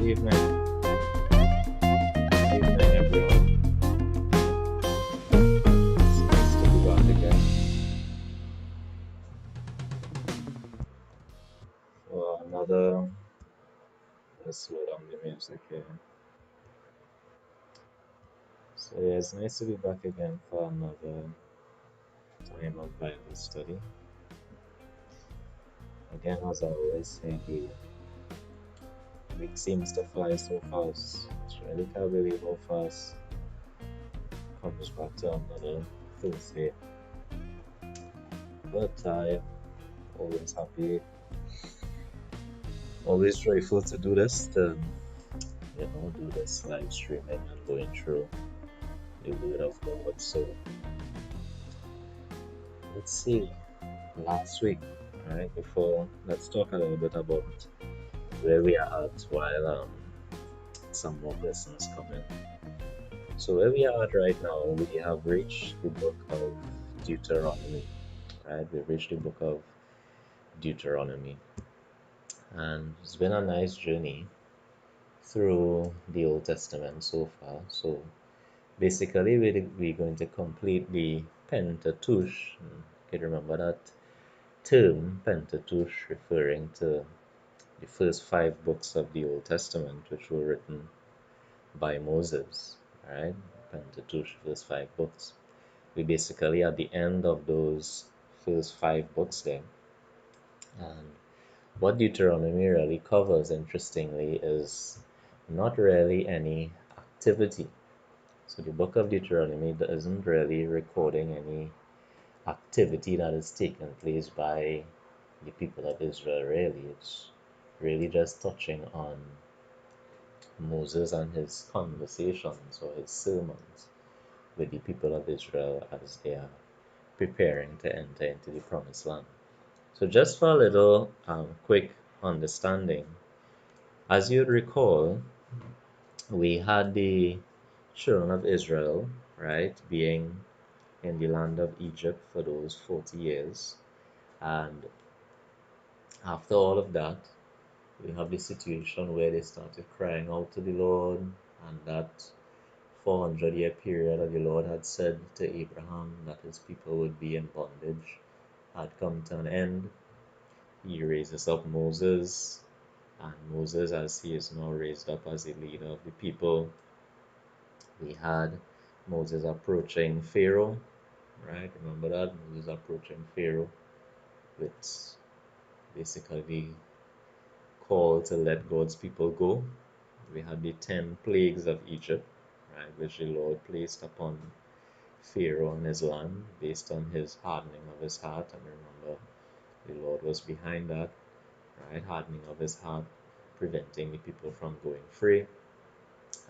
evening. Good evening, everyone. It's nice to be back again for another. Let's slow down the music here. So, yeah, it's nice to be back again for another time of Bible study. Again, as I always say, the week seems to fly so fast. It's really can't believe how fast it comes back to another Thursday. But I always happy, always joyful to do this. Do this live streaming and going through the Word of God. So let's see. Last week, right? Before let's talk a little bit about where we are at while some more lessons come in. So where we are at right now, we have reached the book of Deuteronomy. Right? We've reached the book of Deuteronomy. And it's been a nice journey through the Old Testament so far. So basically, we're going to complete the Pentateuch. You remember that term, Pentateuch, referring to the first 5 books of the Old Testament, which were written by Moses. Right? Pentateuch, first 5 books. We basically at the end of those first 5 books there. And what Deuteronomy really covers, interestingly, is not really any activity. So the book of Deuteronomy isn't really recording any activity that is taken place by the people of Israel, really. It's really just touching on Moses and his conversations or his sermons with the people of Israel as they are preparing to enter into the promised land. So just for a little quick understanding, as you'd recall, we had the children of Israel, right, being in the land of Egypt for those 40 years. And after all of that, we have the situation where they started crying out to the Lord, and that 400-year period that the Lord had said to Abraham that his people would be in bondage had come to an end. He raises up Moses, and Moses, as he is now raised up as a leader of the people, we had Moses approaching Pharaoh, right? Remember that? Moses approaching Pharaoh with basically the call to let God's people go. We had the 10 plagues of Egypt, right, which the Lord placed upon Pharaoh and his land based on his hardening of his heart. And remember, the Lord was behind that, right? Hardening of his heart, preventing the people from going free.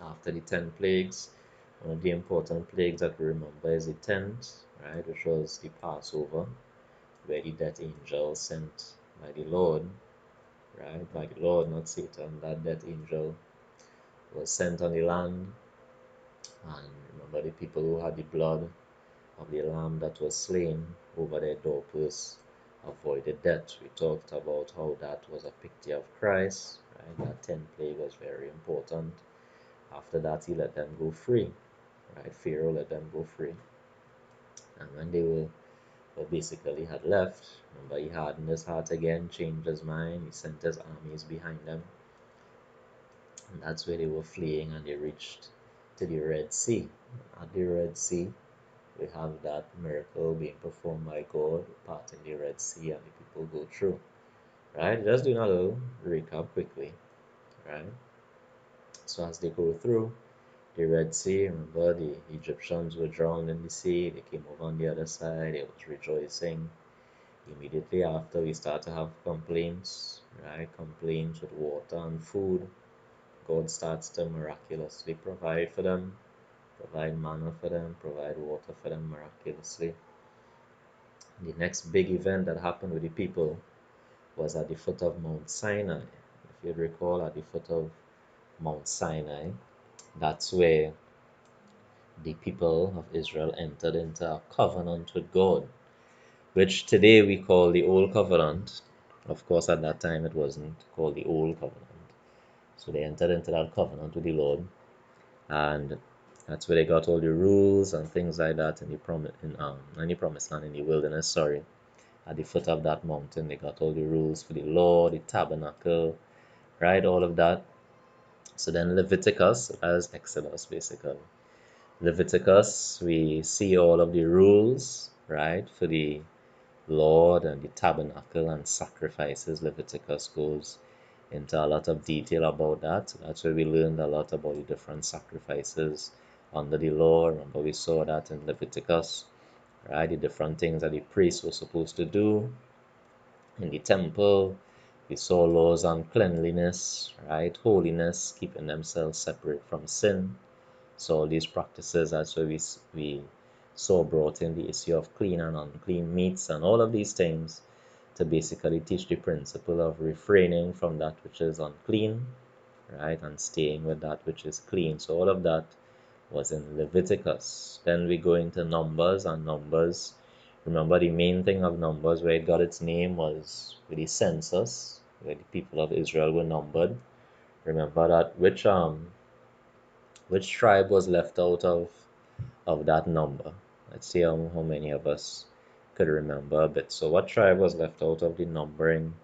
After the 10 plagues, one of the important plagues that we remember is the 10th, right, which was the Passover, where the death angel sent by the Lord, right, by the Lord, not Satan, that death angel was sent on the land. And remember, the people who had the blood of the lamb that was slain over their doorposts avoided death. We talked about how that was a picture of Christ, right? That 10th plague was very important. After that, he let them go free, right? Pharaoh let them go free. And when they were basically had left, remember, he hardened his heart again, changed his mind, he sent his armies behind them. And that's where they were fleeing, and they reached to the Red Sea. At the Red Sea, we have that miracle being performed by God, parting the Red Sea, and the people go through. Right? Just doing a little recap quickly. Right? So as they go through the Red Sea, remember the Egyptians were drowned in the sea, they came over on the other side, they was rejoicing. Immediately after, we start to have complaints, right? Complaints with water and food. God starts to miraculously provide for them, provide manna for them, provide water for them miraculously. The next big event that happened with the people was at the foot of Mount Sinai. If you recall, at the foot of Mount Sinai, that's where the people of Israel entered into a covenant with God, which today we call the Old Covenant. Of course, at that time it wasn't called the Old Covenant. So they entered into that covenant with the Lord, and that's where they got all the rules and things like that in the promised land, in the wilderness. Sorry, at the foot of that mountain, they got all the rules for the law, the tabernacle, right? All of that. So then Leviticus, as Exodus basically. Leviticus, we see all of the rules, right, for the Lord and the tabernacle and sacrifices. Leviticus goes into a lot of detail about that. That's where we learned a lot about the different sacrifices under the law. Remember, we saw that in Leviticus, right? The different things that the priests were supposed to do in the temple. We saw laws on cleanliness, right? Holiness, keeping themselves separate from sin. So all these practices, that's where we saw brought in the issue of clean and unclean meats and all of these things to basically teach the principle of refraining from that which is unclean, right, and staying with that which is clean. So all of that was in Leviticus. Then we go into Numbers, and Numbers, remember the main thing of Numbers, where it got its name, was with the census, where the people of Israel were numbered. Remember that which tribe was left out of that number? Let's see how many of us could remember a bit. So what tribe was left out of the numbering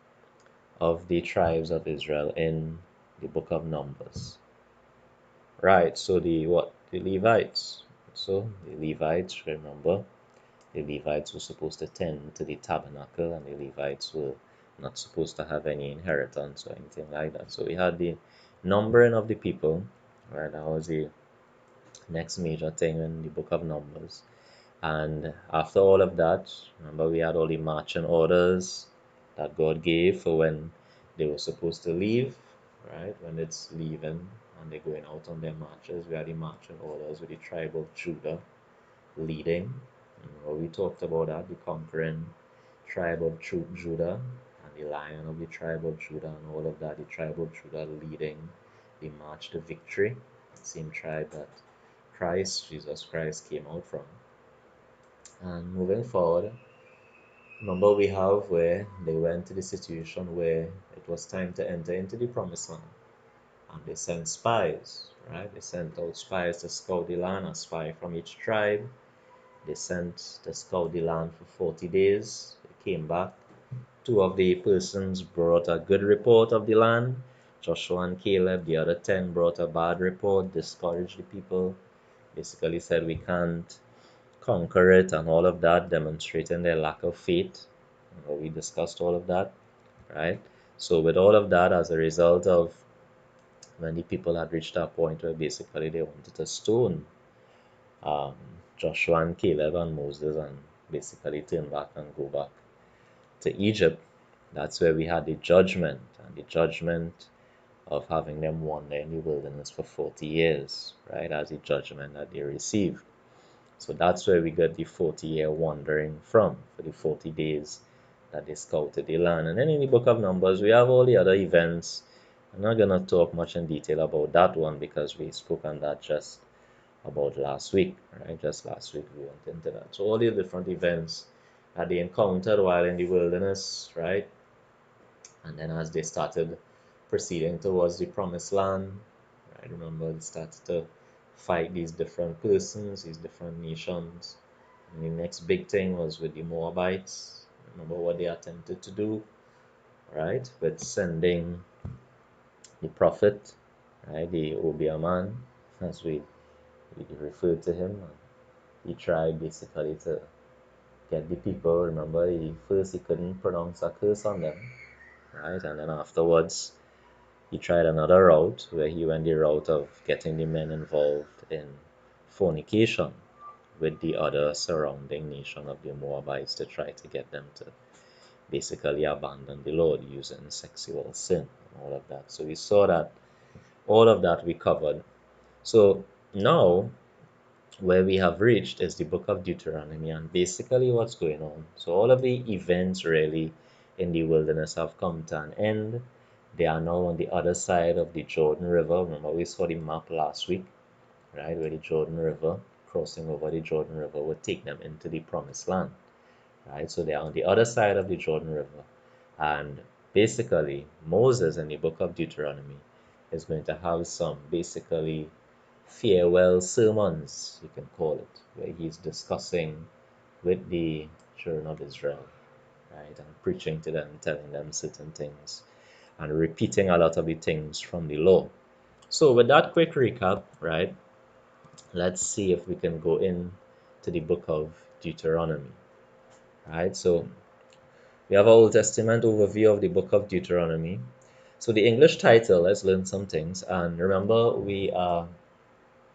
of the tribes of Israel in the book of Numbers? Right, so the what? The Levites. So the Levites, remember, the Levites were supposed to tend to the tabernacle, and the Levites were not supposed to have any inheritance or anything like that. So we had the numbering of the people, right? That was the next major thing in the book of Numbers. And after all of that, remember, we had all the marching orders that God gave for when they were supposed to leave, right? When it's leaving and they're going out on their marches, we had the marching orders with the tribe of Judah leading. Remember, we talked about that, the conquering tribe of Judah and the lion of the tribe of Judah and all of that, the tribe of Judah leading the march to victory, the same tribe that Jesus Christ, came out from. And moving forward, remember, we have where they went to the situation where it was time to enter into the promised land. And they sent spies, right? They sent out spies to scout the land, a spy from each tribe. They sent to scout the land for 40 days. They came back. Two of the persons brought a good report of the land, Joshua and Caleb. The other 10 brought a bad report, discouraged the people, basically said we can't conquer it and all of that, demonstrating their lack of faith. We discussed all of that, right? So with all of that, as a result of when the people had reached that point where basically they wanted to stone um, Joshua and Caleb and Moses and basically turn back and go back to Egypt, that's where we had the judgment, and the judgment of having them wander in the wilderness for 40 years, right, as the judgment that they received. So that's where we got the 40-year wandering from, for the 40 days that they scouted the land. And then in the book of Numbers, we have all the other events. I'm not going to talk much in detail about that one because we spoke on that just about last week, right? Just last week we went into that. So all the different events that they encountered while in the wilderness, right? And then as they started proceeding towards the promised land, right? Remember, they started to fight these different persons, these different nations. And the next big thing was with the Moabites. Remember what they attempted to do, right? With sending the prophet, right? The Obia man, as we referred to him. He tried basically to get the people. Remember, he couldn't pronounce a curse on them, right? And then afterwards, he tried another route where he went the route of getting the men involved in fornication with the other surrounding nation of the Moabites to try to get them to basically abandon the Lord using sexual sin and all of that. So we saw that all of that we covered. So now where we have reached is the book of Deuteronomy, and basically what's going on. So all of the events really in the wilderness have come to an end. They are now on the other side of the Jordan River. Remember, we saw the map last week, right, where the Jordan River, crossing over the Jordan River, would take them into the promised land, right? So they are on the other side of the Jordan River. And basically, Moses in the book of Deuteronomy is going to have some basically farewell sermons, you can call it, where he's discussing with the children of Israel, right, and preaching to them, telling them certain things, and repeating a lot of the things from the law. So, with that quick recap, right, let's see if we can go in to the book of Deuteronomy, right? So, we have our Old Testament overview of the book of Deuteronomy. So, the English title, let's learn some things. And remember, we are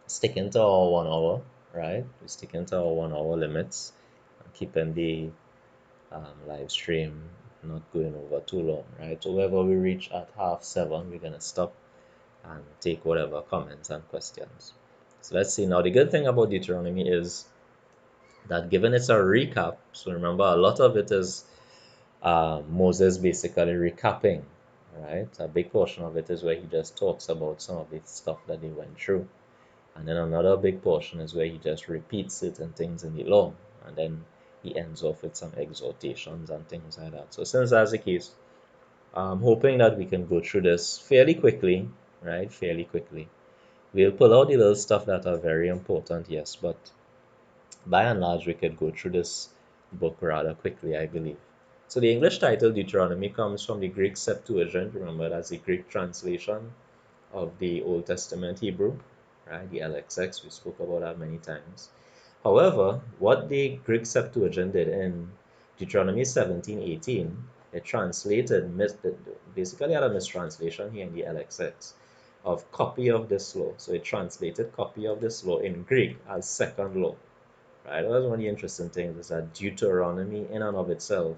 sticking to our 1 hour, right? We're sticking to our 1 hour limits, keeping the live stream not going over too long, right? So, wherever we reach at 6:30, we're going to stop and take whatever comments and questions. So let's see. Now, the good thing about Deuteronomy is that given it's a recap, so remember a lot of it is Moses basically recapping, right? A big portion of it is where he just talks about some of the stuff that they went through. And then another big portion is where he just repeats certain things in the law. And then he ends off with some exhortations and things like that. So since that's the case, I'm hoping that we can go through this fairly quickly, right? Fairly quickly. We'll pull out the little stuff that are very important, yes, but by and large, we could go through this book rather quickly, I believe. So the English title Deuteronomy comes from the Greek Septuagint. Remember, that's the Greek translation of the Old Testament Hebrew, right? The LXX, we spoke about that many times. However, what the Greek Septuagint did in Deuteronomy 17:18, it translated, basically had a mistranslation here in the LXX of copy of this law. So it translated copy of this law in Greek as second law, right? That was one of the interesting things is that Deuteronomy in and of itself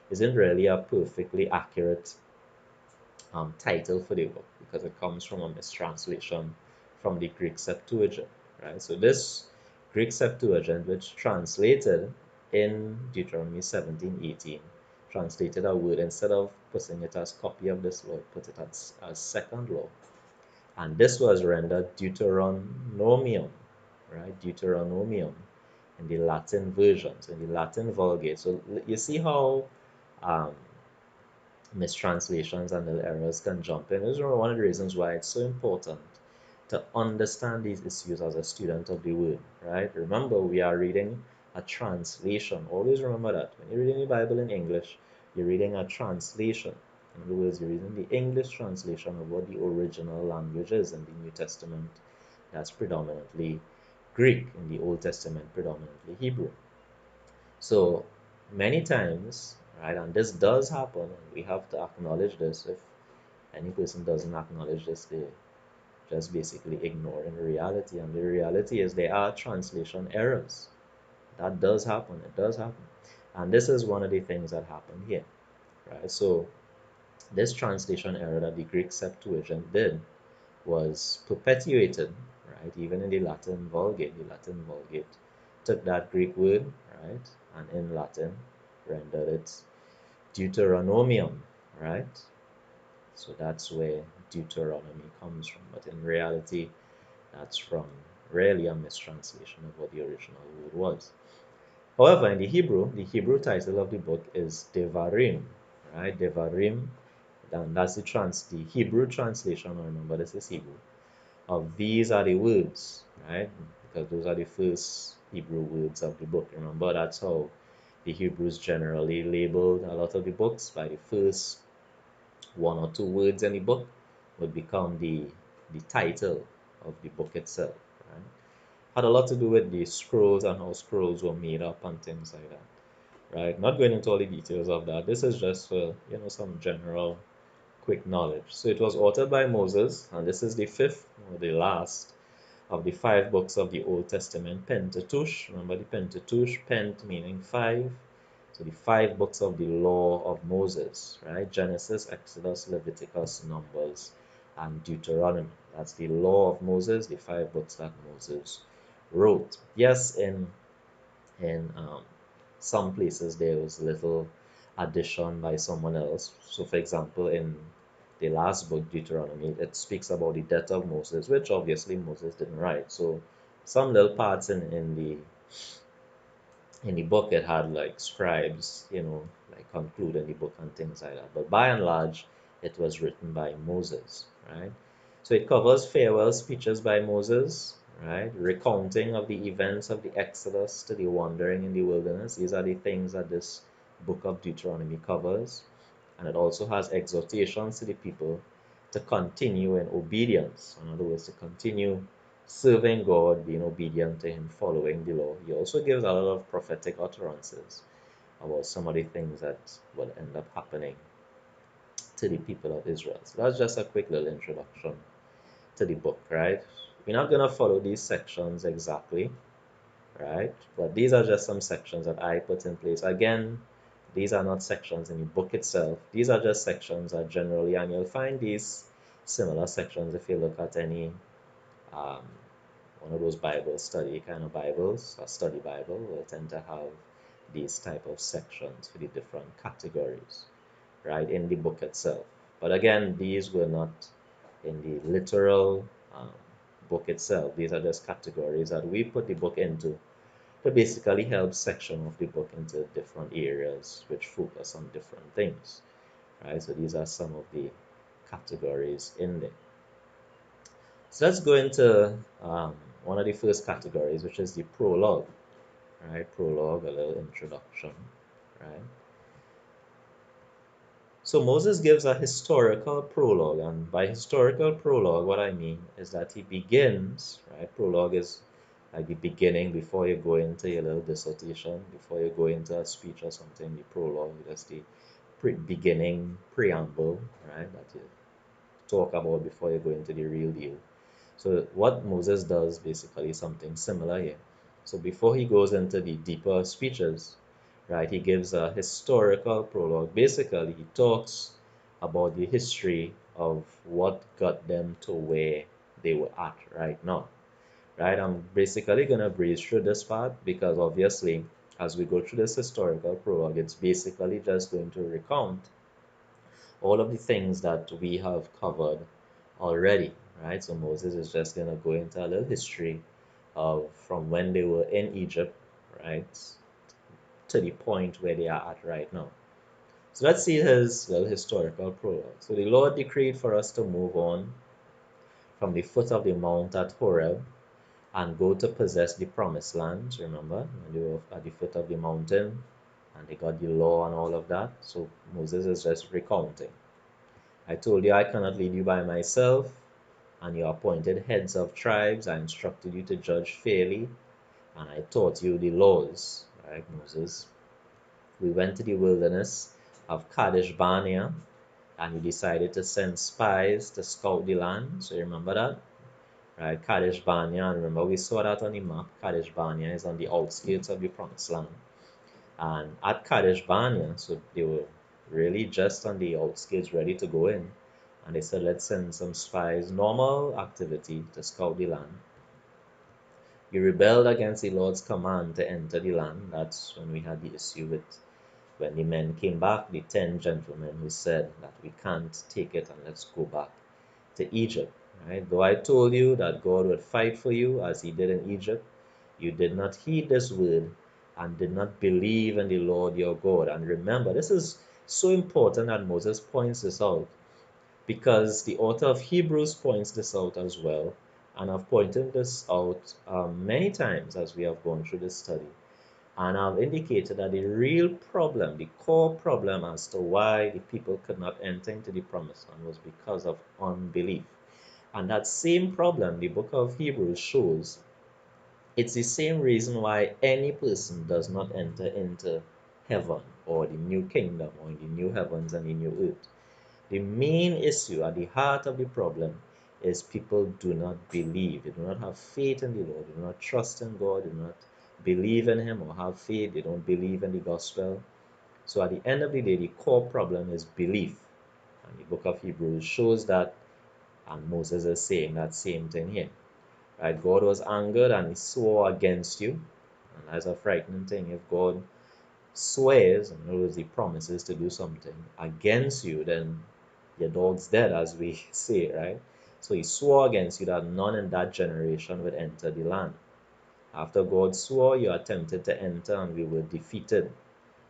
isn't really a perfectly accurate title for the book because it comes from a mistranslation from the Greek Septuagint, right? So this Greek Septuagint, which translated in Deuteronomy 17:18, translated a word instead of putting it as copy of this law, put it as second law. And this was rendered Deuteronomium, right? Deuteronomium in the Latin versions, in the Latin Vulgate. So you see how um, mistranslations and little errors can jump in. This is one of the reasons why it's so important to understand these issues as a student of the word, right? Remember, we are reading a translation. Always remember that. When you're reading the Bible in English, you're reading a translation. In other words, you're reading the English translation of what the original language is in the New Testament. That's predominantly Greek, in the Old Testament, predominantly Hebrew. So many times, right, and this does happen, and we have to acknowledge this. If any person doesn't acknowledge this, they just basically ignoring reality. And the reality is there are translation errors. That does happen. It does happen. And this is one of the things that happened here, right? So this translation error that the Greek Septuagint did was perpetuated, right? Even in the Latin Vulgate, took that Greek word, right, and in Latin rendered it Deuteronomium, right? So that's where Deuteronomy comes from. But in reality, that's from really a mistranslation of what the original word was. However, in the Hebrew title of the book is Devarim, right? Devarim, and that's the Hebrew translation. Remember, this is Hebrew of these are the words, right? Because those are the first Hebrew words of the book. Remember, that's how the Hebrews generally labeled a lot of the books by the first one or two words in the book would become the title of the book itself, right? Had a lot to do with the scrolls and how scrolls were made up and things like that, right? Not going into all the details of that. This is just for, some general quick knowledge. So it was authored by Moses, and this is the fifth or the last of the five books of the Old Testament, Pentateuch. Remember the Pentateuch, pent meaning five. So the five books of the law of Moses, right? Genesis, Exodus, Leviticus, Numbers, and Deuteronomy. That's the law of Moses, the five books that Moses wrote. Yes, in some places there was little addition by someone else. So, for example, in the last book, Deuteronomy, it speaks about the death of Moses, which obviously Moses didn't write. So, some little parts in the book it had like scribes, like concluding the book and things like that. But by and large, it was written by Moses, right? So it covers farewell speeches by Moses, right? Recounting of the events of the Exodus to the wandering in the wilderness. These are the things that this book of Deuteronomy covers. And it also has exhortations to the people to continue in obedience. In other words, to continue serving God, being obedient to Him, following the law. He also gives a lot of prophetic utterances about some of the things that will end up happening to the people of Israel. So that's just a quick little introduction to the book, right? We're not going to follow these sections exactly, right? But these are just some sections that I put in place. Again, these are not sections in the book itself. These are just sections that generally, and you'll find these similar sections if you look at any um, one of those Bible study kind of Bibles, a study Bible will tend to have these type of sections for the different categories, right, in the book itself. But again, these were not in the literal um, book itself. These are just categories that we put the book into to basically help section of the book into different areas which focus on different things, right? So these are some of the categories in there. So let's go into one of the first categories, which is the prologue, right? Prologue, a little introduction, right? So Moses gives a historical prologue, and by historical prologue, what I mean is that he begins, right? Prologue is like the beginning before you go into your little dissertation, before you go into a speech or something. The prologue, that's the beginning preamble, right? That you talk about before you go into the real deal. So what Moses does basically is something similar here. So before he goes into the deeper speeches, right, he gives a historical prologue. Basically, he talks about the history of what got them to where they were at right now. Right, I'm basically gonna breeze through this part because obviously, as we go through this historical prologue, it's basically just going to recount all of the things that we have covered already, right? So Moses is just going to go into a little history of from when they were in Egypt, right, to the point where they are at right now. So let's see his little historical prologue. So the Lord decreed for us to move on from the foot of the mount at Horeb and go to possess the promised land. Remember, when they were at the foot of the mountain and they got the law and all of that. So Moses is just recounting. I told you I cannot lead you by myself, and you appointed heads of tribes. I instructed you to judge fairly, and I taught you the laws. Right, Moses? We went to the wilderness of Kadesh Barnea, and you decided to send spies to scout the land. So you remember that? Right, Kadesh Barnea, and remember we saw that on the map. Kadesh Barnea is on the outskirts of the promised land. And at Kadesh Barnea, so they were really just on the outskirts ready to go in. And they said, let's send some spies, normal activity to scout the land. You rebelled against the Lord's command to enter the land. That's when we had the issue with when the men came back, the 10 gentlemen who said that we can't take it and let's go back to Egypt. Right? Though I told you that God would fight for you as he did in Egypt, you did not heed this word and did not believe in the Lord your God. And remember, this is so important that Moses points this out because the author of Hebrews points this out as well. And I've pointed this out many times as we have gone through this study. And I've indicated that the real problem, the core problem as to why the people could not enter into the promised land was because of unbelief. And that same problem, the book of Hebrews shows, it's the same reason why any person does not enter into heaven or the new kingdom or in the new heavens and the new earth. The main issue at the heart of the problem is people do not believe. They do not have faith in the Lord. They do not trust in God. They do not believe in Him or have faith. They don't believe in the gospel. So at the end of the day, the core problem is belief. And the book of Hebrews shows that, and Moses is saying that same thing here. Right? God was angered and he swore against you. And that's a frightening thing. If God swears, in other words, he promises to do something against you, then your dog's dead, as we say, right? So he swore against you that none in that generation would enter the land. After God swore, you attempted to enter and we were defeated.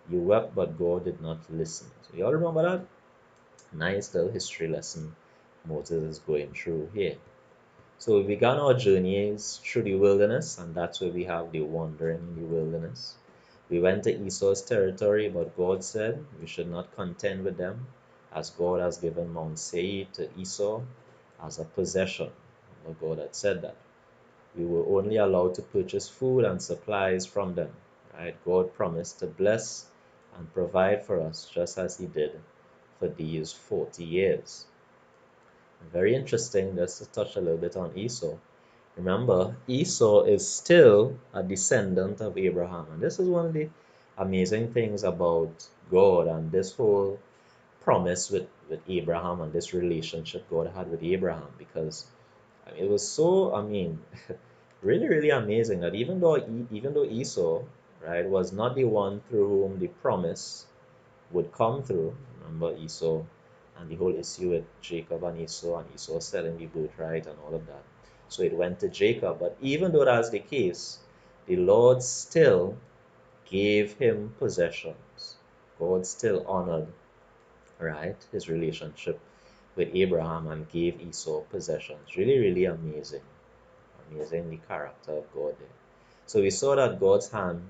You wept, but God did not listen. So you all remember that? Nice little history lesson Moses is going through here. So we began our journeys through the wilderness, and that's where we have the wandering in the wilderness. We went to Esau's territory, but God said we should not contend with them, as God has given Mount Seir to Esau as a possession. God had said that. We were only allowed to purchase food and supplies from them. Right? God promised to bless and provide for us just as He did for these 40 years. Very interesting, just to touch a little bit on Esau. Remember, Esau is still a descendant of Abraham. And this is one of the amazing things about God and this whole promise with Abraham and this relationship God had with Abraham. Because it was so, really, really amazing that even though Esau, right, was not the one through whom the promise would come through. Remember Esau and the whole issue with Jacob and Esau selling the birthright and all of that. So it went to Jacob. But even though that's the case, the Lord still gave him possessions. God still honored, right, his relationship with Abraham and gave Esau possessions. Really, really amazing. Amazing the character of God there. So we saw that God's hand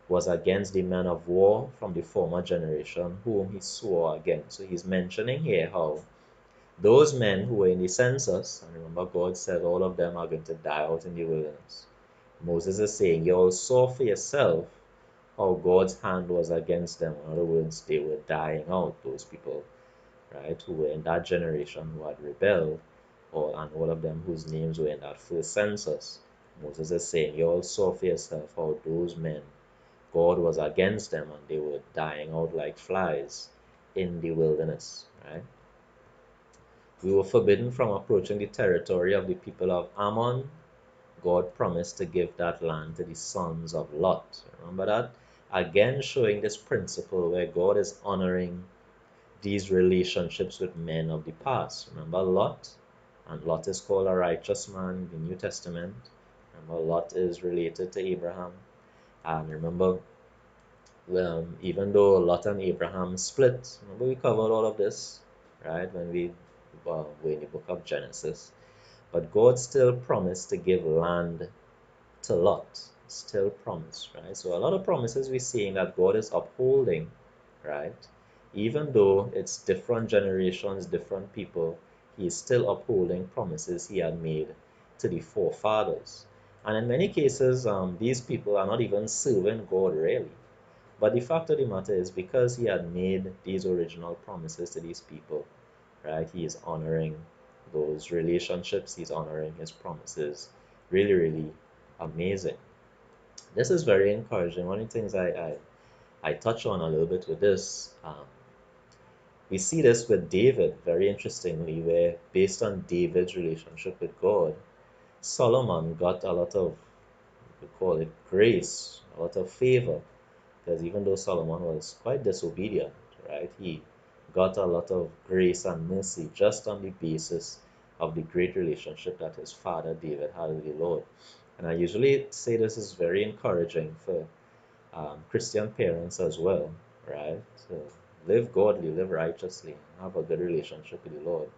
was against the men of war from the former generation whom he swore against. So he's mentioning here how those men who were in the census, and remember God said all of them are going to die out in the wilderness. Moses is saying, you all saw for yourself how God's hand was against them. In other words, they were dying out, those people, right, who were in that generation who had rebelled, and all of them whose names were in that first census. Moses is saying, you all saw for yourself how those men, God was against them and they were dying out like flies in the wilderness, right? We were forbidden from approaching the territory of the people of Ammon. God promised to give that land to the sons of Lot. Remember that? Again, showing this principle where God is honoring these relationships with men of the past. Remember Lot? And Lot is called a righteous man in the New Testament. Remember, Lot is related to Abraham. And remember, even though Lot and Abraham split, remember we covered all of this, right, when we were in the book of Genesis. But God still promised to give land to Lot, still promised, right? So a lot of promises we're seeing that God is upholding, right? Even though it's different generations, different people, He is still upholding promises He had made to the forefathers. And in many cases, these people are not even serving God really. But the fact of the matter is, because He had made these original promises to these people, right, He is honoring those relationships, He's honoring His promises. Really, really amazing. This is very encouraging. One of the things I touch on a little bit with this, we see this with David, very interestingly, where based on David's relationship with God, Solomon got a lot of, we call it grace, a lot of favor, because even though Solomon was quite disobedient, right, he got a lot of grace and mercy just on the basis of the great relationship that his father David had with the Lord. And I usually say this is very encouraging for Christian parents as well, right? So live godly, live righteously, have a good relationship with the Lord.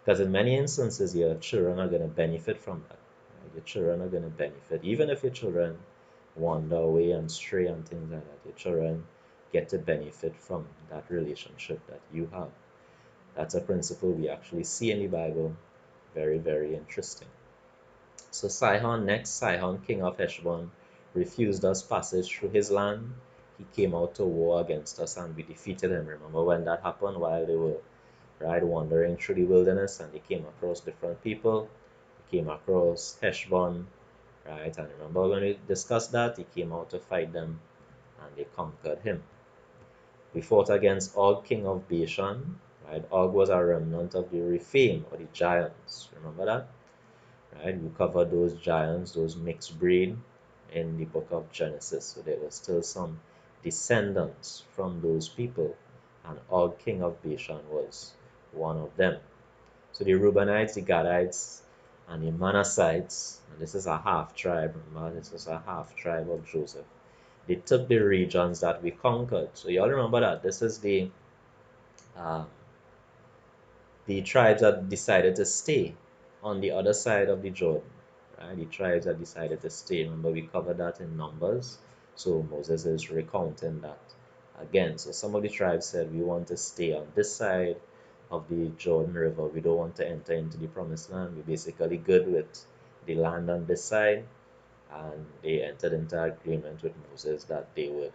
Because in many instances, your children are going to benefit from that. Right? Your children are going to benefit. Even if your children wander away and stray and things like that, your children get to benefit from that relationship that you have. That's a principle we actually see in the Bible. Very, very interesting. So Sihon, next, Sihon, king of Heshbon, refused us passage through his land. He came out to war against us and we defeated him. Remember when that happened while they were right wandering through the wilderness and they came across different people. They came across Heshbon, right? And remember when we discussed that, he came out to fight them and they conquered him. We fought against Og, king of Bashan, right? Og was a remnant of the Rephaim or the giants. Remember that? Right? We covered those giants, those mixed breed in the book of Genesis. So there were still some descendants from those people, and Og, king of Bashan, was one of them. So the Reubenites, the Gadites, and the Manassites, and this is a half tribe, remember, this is a half tribe of Joseph. They took the regions that we conquered. So you all remember that this is the um, the tribes that decided to stay on the other side of the Jordan, right? The tribes that decided to stay. Remember, we covered that in Numbers. So Moses is recounting that again. So some of the tribes said, we want to stay on this side of the Jordan River. We don't want to enter into the promised land. We're basically good with the land on this side. And they entered into agreement with Moses that they would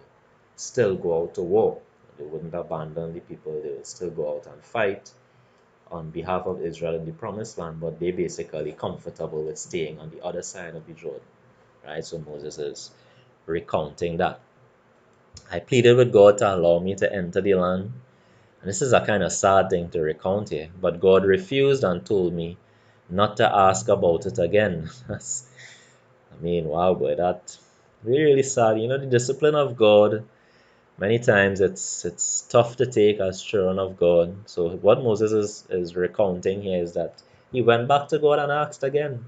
still go out to war. They wouldn't abandon the people. They would still go out and fight on behalf of Israel in the promised land, but they basically comfortable with staying on the other side of the Jordan, right? So Moses is recounting that. I pleaded with God to allow me to enter the land. And this is a kind of sad thing to recount here, but God refused and told me not to ask about it again. I mean, wow, boy, that really, really sad. You know, the discipline of God, many times it's tough to take as children of God. So what Moses is recounting here is that he went back to God and asked again,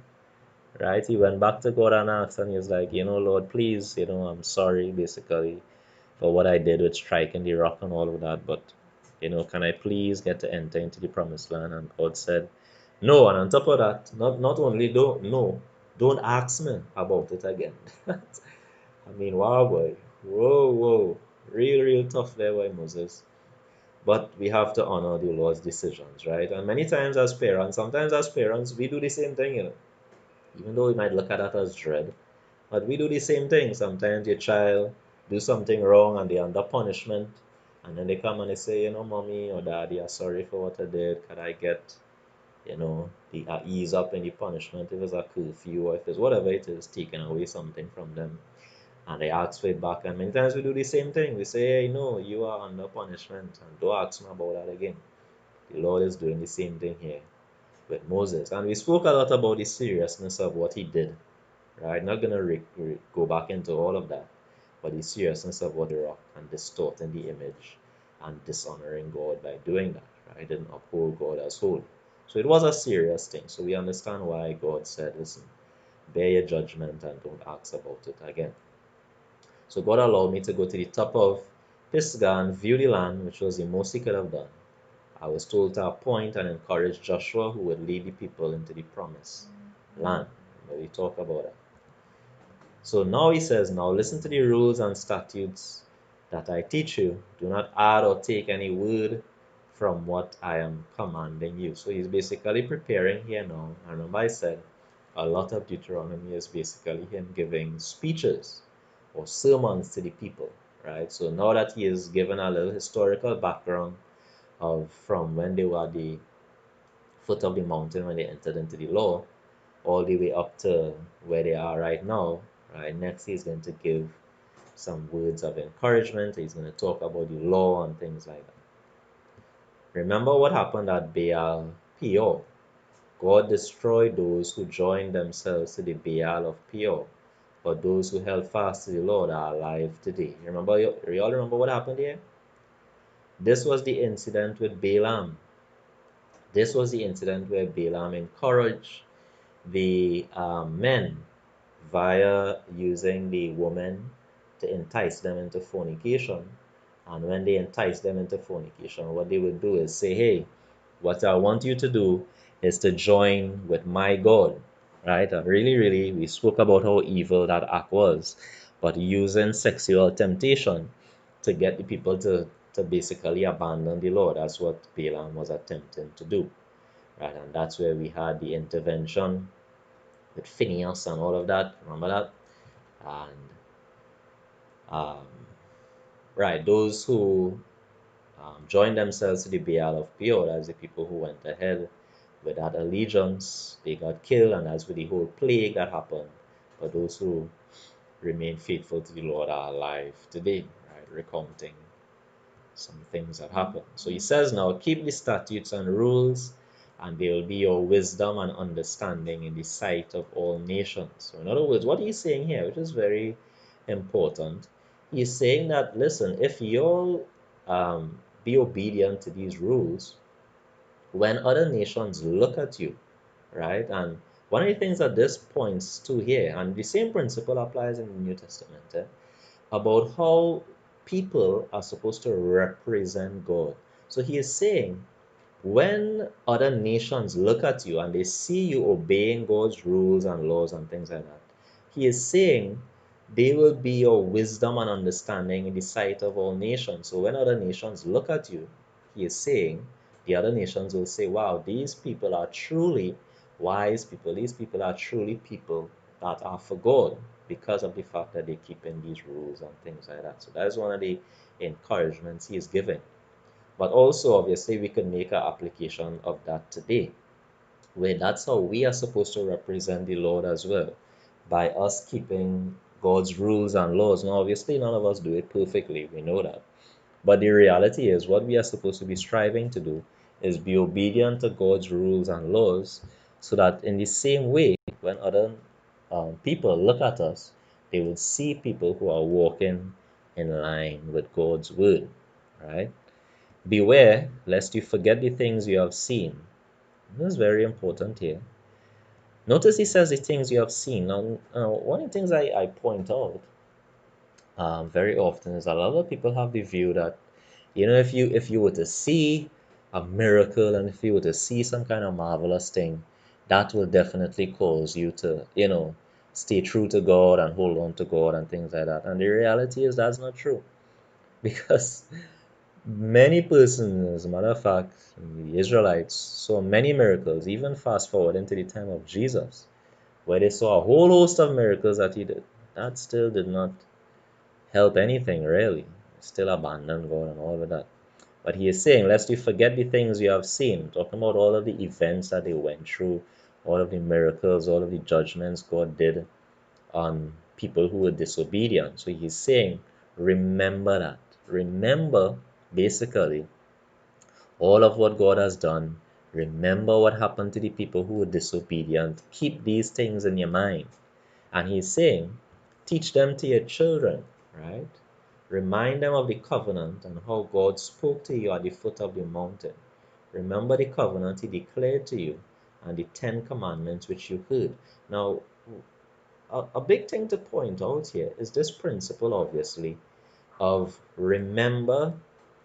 right? He went back to God and asked, and he was like, Lord, please, I'm sorry, basically, for what I did with striking the rock and all of that, but, can I please get to enter into the promised land? And God said, no. And on top of that, not only don't ask me about it again. I mean, wow, boy. Whoa, whoa. Real, real tough there, boy, Moses. But we have to honor the Lord's decisions, right? And many times as parents, sometimes as parents, we do the same thing, even though we might look at that as dread, but we do the same thing. Sometimes your child do something wrong and they under punishment, and then they come and they say, mommy or daddy, I'm sorry for what I did. Could I get, the ease up in the punishment if it's a curfew or if it's whatever it is, taking away something from them. And they ask for it back. And many times we do the same thing. We say, hey, no, you are under punishment, and don't ask me about that again. The Lord is doing the same thing here with Moses. And we spoke a lot about the seriousness of what he did, right? Not going to go back into all of that, but the seriousness of what the rock and distorting the image and dishonoring God by doing that, right? Didn't uphold God as holy. So it was a serious thing. So we understand why God said, listen, bear your judgment and don't ask about it again. So God allowed me to go to the top of Pisgah and view the land, which was the most he could have done. I was told to appoint and encourage Joshua, who would lead the people into the promised land. We talk about that. So now he says, now listen to the rules and statutes that I teach you. Do not add or take any word from what I am commanding you. So he's basically preparing here now. And remember I said, a lot of Deuteronomy is basically him giving speeches or sermons to the people, right? So now that he is given a little historical background of from when they were at the foot of the mountain, when they entered into the law, all the way up to where they are right now, right? Next, he's going to give some words of encouragement. He's going to talk about the law and things like that. Remember what happened at Baal Peor. God destroyed those who joined themselves to the Baal of Peor, but those who held fast to the Lord are alive today. Remember, you all remember what happened here? This was the incident with Balaam. This was the incident where Balaam encouraged the men via using the woman to entice them into fornication. And when they entice them into fornication, what they would do is say, hey, what I want you to do is to join with my God, right? And really, really, we spoke about how evil that act was, but using sexual temptation to get the people to basically abandon the Lord. That's what Balaam was attempting to do, right? And that's where we had the intervention with Phineas and all of that. Remember that? And um, right, those who joined themselves to the Baal of Peor, as the people who went ahead with that allegiance, they got killed, and as with the whole plague that happened. But those who remain faithful to the Lord are alive today, right? Recounting some things that happened. So he says now, keep the statutes and rules, and they will be your wisdom and understanding in the sight of all nations. So in other words, what he's saying here, which is very important, he's saying that, listen, if you'll be obedient to these rules, when other nations look at you, right? And one of the things that this points to here, and the same principle applies in the New Testament, about how people are supposed to represent God. So he is saying When other nations look at you and they see you obeying God's rules and laws and things like that, he is saying they will be your wisdom and understanding in the sight of all nations. So when other nations look at you, he is saying the other nations will say, wow, these people are truly wise people. These people are truly people that are for God because of the fact that they keep in these rules and things like that. So that is one of the encouragements he is giving. But also, obviously, we can make an application of that today, where that's how we are supposed to represent the Lord as well, by us keeping God's rules and laws. Now, obviously, none of us do it perfectly, we know that. But the reality is, what we are supposed to be striving to do is be obedient to God's rules and laws, so that in the same way, when other people look at us, they will see people who are walking in line with God's word, right? Beware lest you forget the things you have seen. This is very important here. Notice he says the things you have seen. Now one of the things I point out very often is a lot of people have the view that, if you were to see a miracle and if you were to see some kind of marvelous thing, that will definitely cause you to, stay true to God and hold on to God and things like that. And the reality is that's not true. Because many persons, as a matter of fact, the Israelites saw many miracles, even fast forward into the time of Jesus, where they saw a whole host of miracles that he did. That still did not help anything, really. Still abandoned God and all of that. But he is saying, lest you forget the things you have seen, talking about all of the events that they went through, all of the miracles, all of the judgments God did on people who were disobedient. So he's saying, remember that. Remember, basically, all of what God has done. Remember what happened to the people who were disobedient. Keep these things in your mind. And he's saying, teach them to your children, right? Remind them of the covenant and how God spoke to you at the foot of the mountain. Remember the covenant he declared to you and the 10 commandments which you heard. Now, a big thing to point out here is this principle, obviously, of remember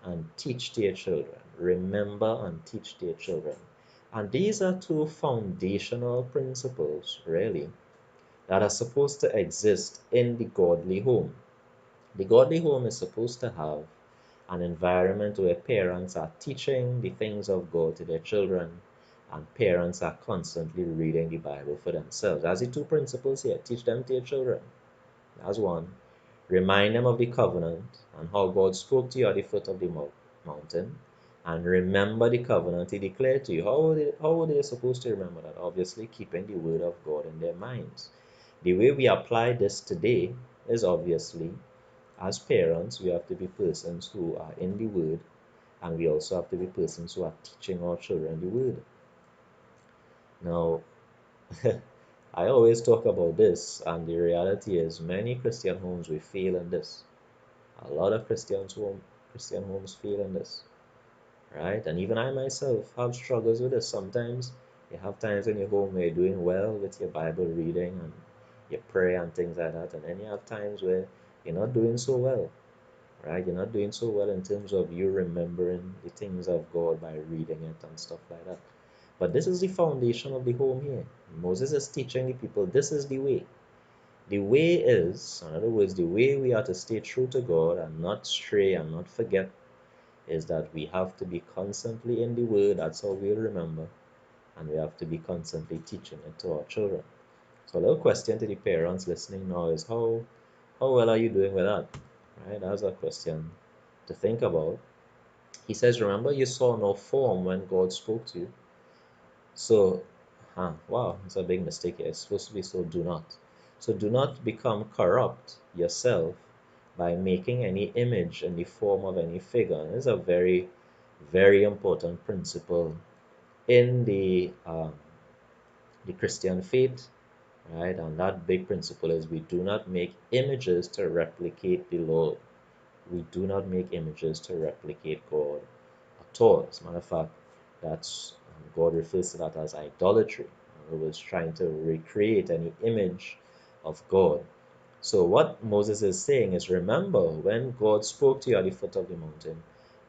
and teach their children. Remember and teach their children. And these are two foundational principles, really, that are supposed to exist in the godly home. The godly home is supposed to have an environment where parents are teaching the things of God to their children, and parents are constantly reading the Bible for themselves. That's the two principles here. Teach them to your children. That's one. Remind them of the covenant and how God spoke to you at the foot of the mountain. And remember the covenant he declared to you. How are they supposed to remember that? Obviously, keeping the word of God in their minds. The way we apply this today is obviously, as parents, we have to be persons who are in the word, and we also have to be persons who are teaching our children the word. Now, I always talk about this, and the reality is many Christian homes will fail in this. A lot of Christian homes fail in this, right? And even I myself have struggles with this. Sometimes you have times in your home where you're doing well with your Bible reading and your prayer and things like that, and then you have times where you're not doing so well, right? You're not doing so well in terms of you remembering the things of God by reading it and stuff like that. But this is the foundation of the home here. Moses is teaching the people this is the way. The way is, in other words, the way we are to stay true to God and not stray and not forget is that we have to be constantly in the Word. That's how we'll remember. And we have to be constantly teaching it to our children. So a little question to the parents listening now is how well are you doing with that? Right? That's a question to think about. He says, remember you saw no form when God spoke to you. So, wow, it's a big mistake here. It's supposed to be so do not. So do not become corrupt yourself by making any image in the form of any figure. And this is a very, very important principle in the Christian faith, right? And that big principle is we do not make images to replicate the Lord. We do not make images to replicate God at all. As a matter of fact, that's God refers to that as idolatry. In other words, trying to recreate any image of God. So what Moses is saying is, remember when God spoke to you at the foot of the mountain,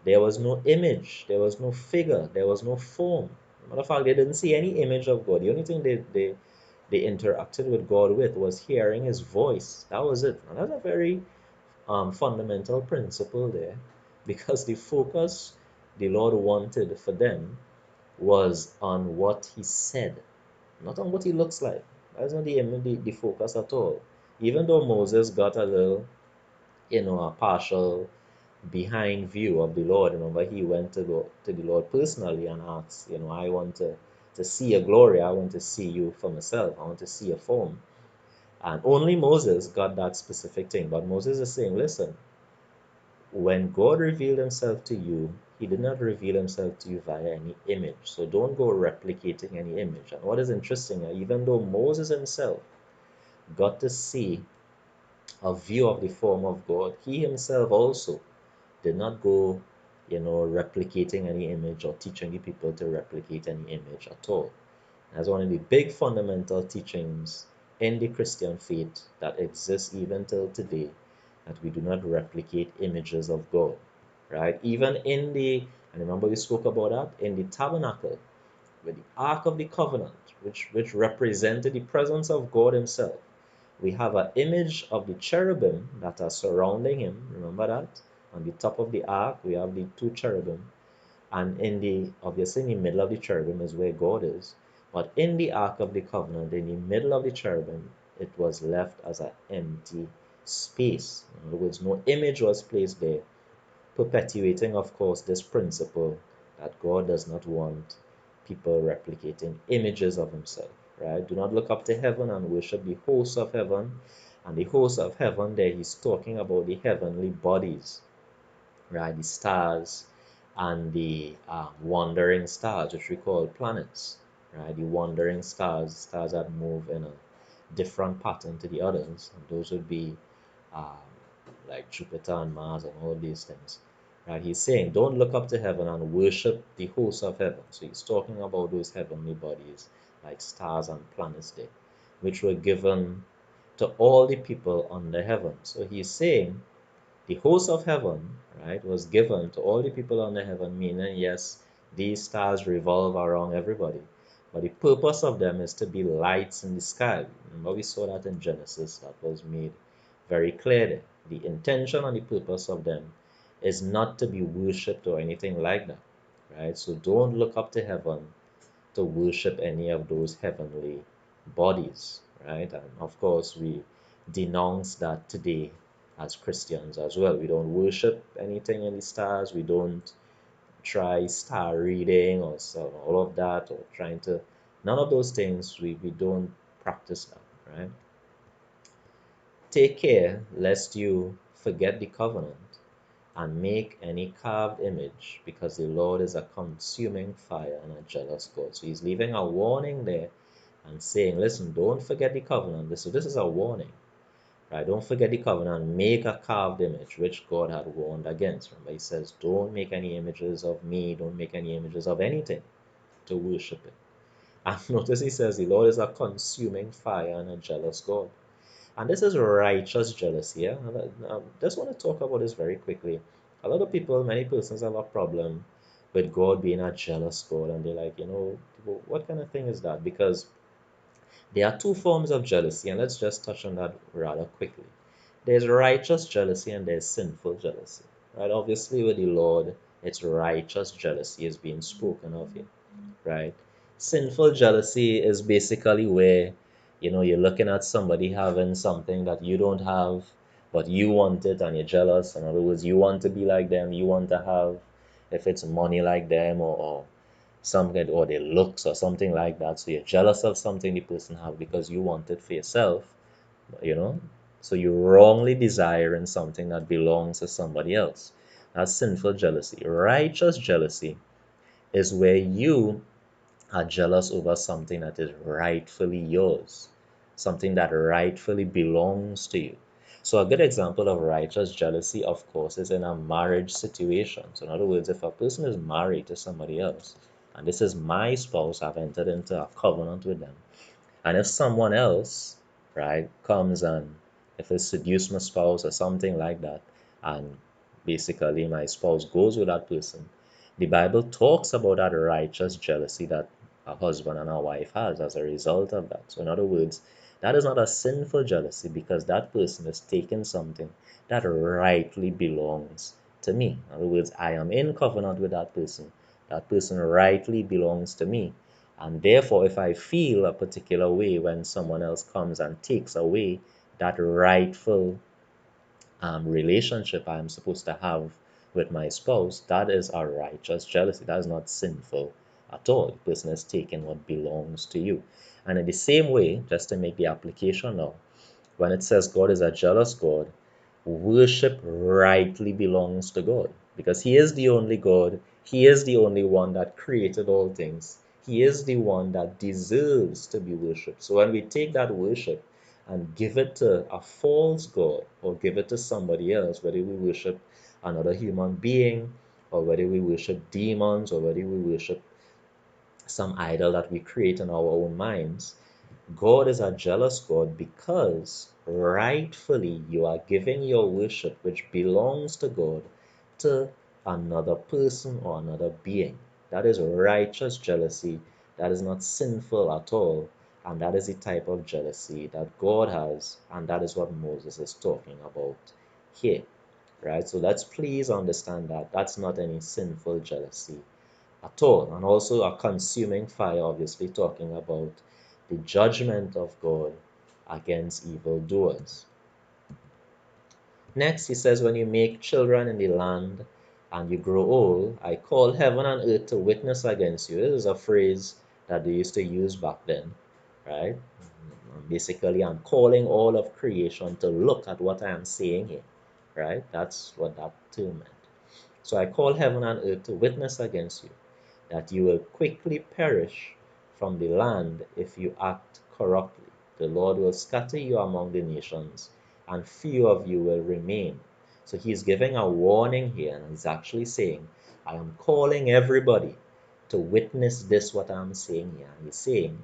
There was no image, there was no figure, there was no form. Matter of fact, they didn't see any image of God. The only thing they interacted with God with was hearing his voice. That was it. And that's a very fundamental principle there, because the focus the Lord wanted for them was on what he said, not on what he looks like. That's not the focus at all. Even though Moses got a little, a partial behind view of the Lord. Remember, he went to the Lord personally and asked, I want to see your glory. I want to see you for myself. I want to see your form. And only Moses got that specific thing. But Moses is saying, listen, when God revealed himself to you, he did not reveal himself to you via any image. So don't go replicating any image. And what is interesting, even though Moses himself got to see a view of the form of God, he himself also did not go, replicating any image or teaching the people to replicate any image at all. That's one of the big fundamental teachings in the Christian faith that exists even till today, that we do not replicate images of God, right? Even and remember we spoke about that, in the tabernacle, with the Ark of the Covenant, which represented the presence of God himself. We have an image of the cherubim that are surrounding him. Remember that? On the top of the ark, we have the two cherubim. And obviously in the middle of the cherubim is where God is. But in the Ark of the Covenant, in the middle of the cherubim, it was left as an empty space. In other words, no image was placed there, perpetuating, of course, this principle that God does not want people replicating images of himself, right? Do not look up to heaven and worship the hosts of heaven. And the hosts of heaven, there he's talking about the heavenly bodies, right? The stars and the wandering stars, which we call planets, right? The wandering stars that move in a different pattern to the others. And those would be um, like Jupiter and Mars and all these things. Right? He's saying, don't look up to heaven and worship the hosts of heaven. So he's talking about those heavenly bodies, like stars and planets there, which were given to all the people under heaven. So he's saying the host of heaven, right, was given to all the people under heaven, meaning, yes, these stars revolve around everybody. But the purpose of them is to be lights in the sky. Remember, we saw that in Genesis, that was made very clear there. The intention and the purpose of them is not to be worshipped or anything like that, right? So don't look up to heaven to worship any of those heavenly bodies, right? And of course, we denounce that today as Christians as well. We don't worship anything in the stars. We don't try star reading or so, all of that, or trying to, none of those things, we don't practice that, right? Take care lest you forget the covenant and make any carved image, because the Lord is a consuming fire and a jealous God. So he's leaving a warning there and saying, listen, don't forget the covenant. This is a warning, right? Don't forget the covenant. Make a carved image, which God had warned against. Remember, he says, don't make any images of me. Don't make any images of anything to worship it. And notice he says, the Lord is a consuming fire and a jealous God. And this is righteous jealousy. Yeah? I just want to talk about this very quickly. A lot of people, many persons have a problem with God being a jealous God. And they're like, what kind of thing is that? Because there are two forms of jealousy, and let's just touch on that rather quickly. There's righteous jealousy and there's sinful jealousy. Right? Obviously, with the Lord, it's righteous jealousy is being spoken of here, right? Sinful jealousy is basically where, you're looking at somebody having something that you don't have, but you want it and you're jealous. In other words, you want to be like them, you want to have, if it's money like them, or something, or their looks or something like that. So you're jealous of something the person have because you want it for yourself, you know. So you're wrongly desiring something that belongs to somebody else. That's sinful jealousy. Righteous jealousy is where you are jealous over something that is rightfully yours, something that rightfully belongs to you. So a good example of righteous jealousy, of course, is in a marriage situation. So in other words, if a person is married to somebody else, and this is my spouse, I've entered into a covenant with them, and if someone else, right, comes and if it's seduce my spouse or something like that, and basically my spouse goes with that person, the Bible talks about that righteous jealousy that a husband and a wife has as a result of that. So, in other words, that is not a sinful jealousy because that person is taking something that rightly belongs to me. In other words, I am in covenant with that person. That person rightly belongs to me. And therefore, if I feel a particular way when someone else comes and takes away that rightful relationship I am supposed to have with my spouse, that is a righteous jealousy. That is not sinful at all. The person is taking what belongs to you. And in the same way, just to make the application now, when it says God is a jealous God, worship rightly belongs to God because He is the only God. He is the only one that created all things. He is the one that deserves to be worshipped. So when we take that worship and give it to a false God or give it to somebody else, whether we worship another human being or whether we worship demons or whether we worship some idol that we create in our own minds, God is a jealous God because rightfully you are giving your worship, which belongs to God, to another person or another being. That is righteous jealousy. That is not sinful at all. And that is the type of jealousy that God has. And that is what Moses is talking about here. Right? So let's please understand that that's not any sinful jealousy at all. And also a consuming fire, obviously talking about the judgment of God against evildoers. Next, he says, when you make children in the land and you grow old, I call heaven and earth to witness against you. This is a phrase that they used to use back then, right? Basically, I'm calling all of creation to look at what I am saying here, right? That's what that term meant. So I call heaven and earth to witness against you, that you will quickly perish from the land if you act corruptly. The Lord will scatter you among the nations, and few of you will remain. So he's giving a warning here, and he's actually saying, I am calling everybody to witness this, what I'm saying here. And he's saying,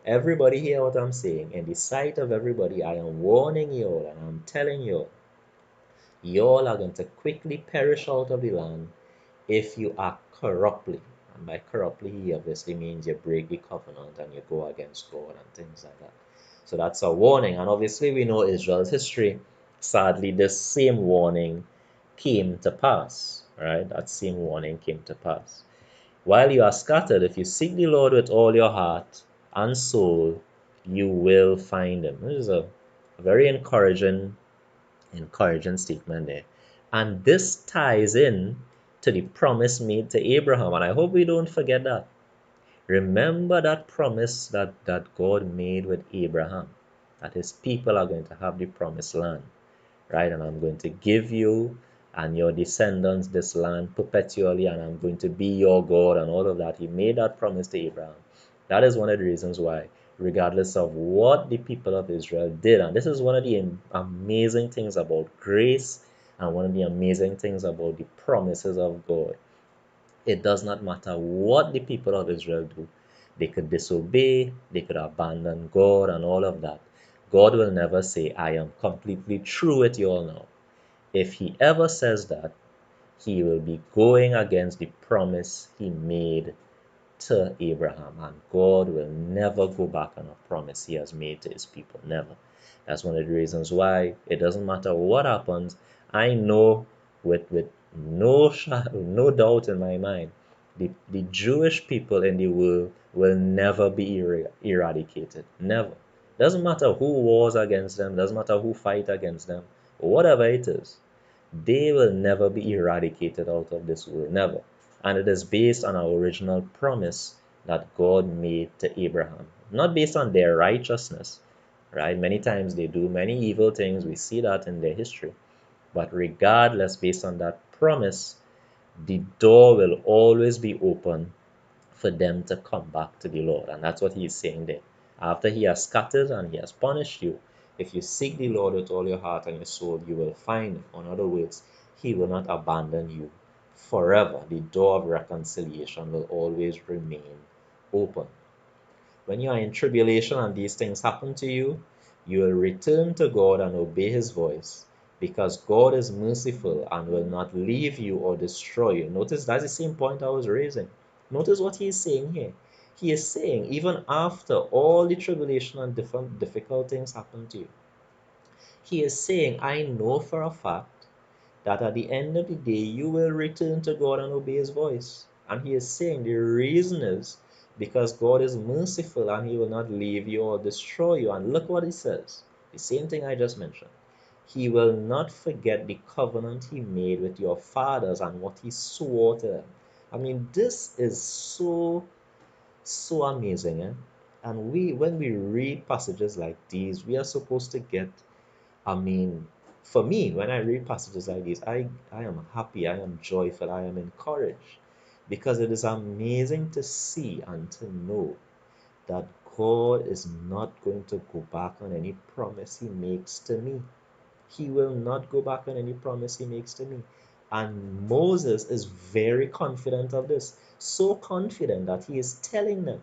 everybody hear what I'm saying. In the sight of everybody, I am warning you all, and I'm telling you all are going to quickly perish out of the land if you act corruptly. And by corruptly, he obviously means you break the covenant and you go against God and things like that. So that's a warning. And obviously, we know Israel's history. Sadly, this same warning came to pass, right? That same warning came to pass. While you are scattered, if you seek the Lord with all your heart and soul, you will find him. This is a very encouraging statement there. And this ties in to the promise made to Abraham. And I hope we don't forget that. Remember that promise that God made with Abraham, that his people are going to have the promised land, right? And I'm going to give you and your descendants this land perpetually, and I'm going to be your God, and all of that. He made that promise to Abraham. That is one of the reasons why, regardless of what the people of Israel did, and this is one of the amazing things about grace and one of the amazing things about the promises of God. It does not matter what the people of Israel do. They could disobey, they could abandon God and all of that. God will never say, I am completely through with you all now. If he ever says that, he will be going against the promise he made to Abraham. And God will never go back on a promise he has made to his people. Never. That's one of the reasons why it doesn't matter what happens. I know with no doubt in my mind, the Jewish people in the world will never be eradicated. Never. Doesn't matter who wars against them, doesn't matter who fight against them, whatever it is, they will never be eradicated out of this world. Never. And it is based on our original promise that God made to Abraham. Not based on their righteousness, right? Many times they do many evil things. We see that in their history. But regardless, based on that promise, the door will always be open for them to come back to the Lord. And that's what he is saying there. After he has scattered and he has punished you, if you seek the Lord with all your heart and your soul, you will find him. In other words, he will not abandon you forever. The door of reconciliation will always remain open. When you are in tribulation and these things happen to you, you will return to God and obey his voice. because God is merciful and will not leave you or destroy you. Notice that's the same point I was raising. Notice what he is saying here. He is saying, even after all the tribulation and different difficult things happen to you, he is saying, I know for a fact that at the end of the day, you will return to God and obey his voice. And he is saying the reason is because God is merciful and he will not leave you or destroy you. And look what he says. The same thing I just mentioned. He will not forget the covenant he made with your fathers and what he swore to them. I mean, this is so amazing. Eh? And when we read passages like these, we are supposed to get, I mean, for me, when I read passages like these, I am happy, I am joyful, I am encouraged because it is amazing to see and to know that God is not going to go back on any promise he makes to me. He will not go back on any promise he makes to me. And Moses is very confident of this, so confident that he's telling them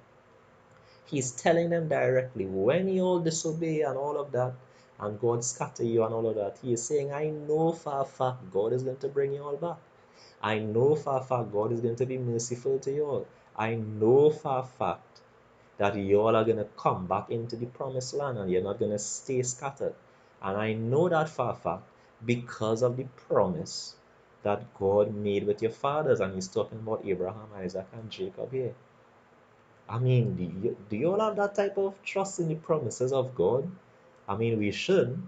directly, when you all disobey and all of that, and God scatter you and all of that, he is saying, I know for a fact God is going to bring you all back. I know for a fact God is going to be merciful to you all. I know for a fact that you all are going to come back into the promised land and you're not going to stay scattered. And I know that for a fact because of the promise that God made with your fathers. And he's talking about Abraham, Isaac, and Jacob here. I mean, do you all have that type of trust in the promises of God? I mean, we should,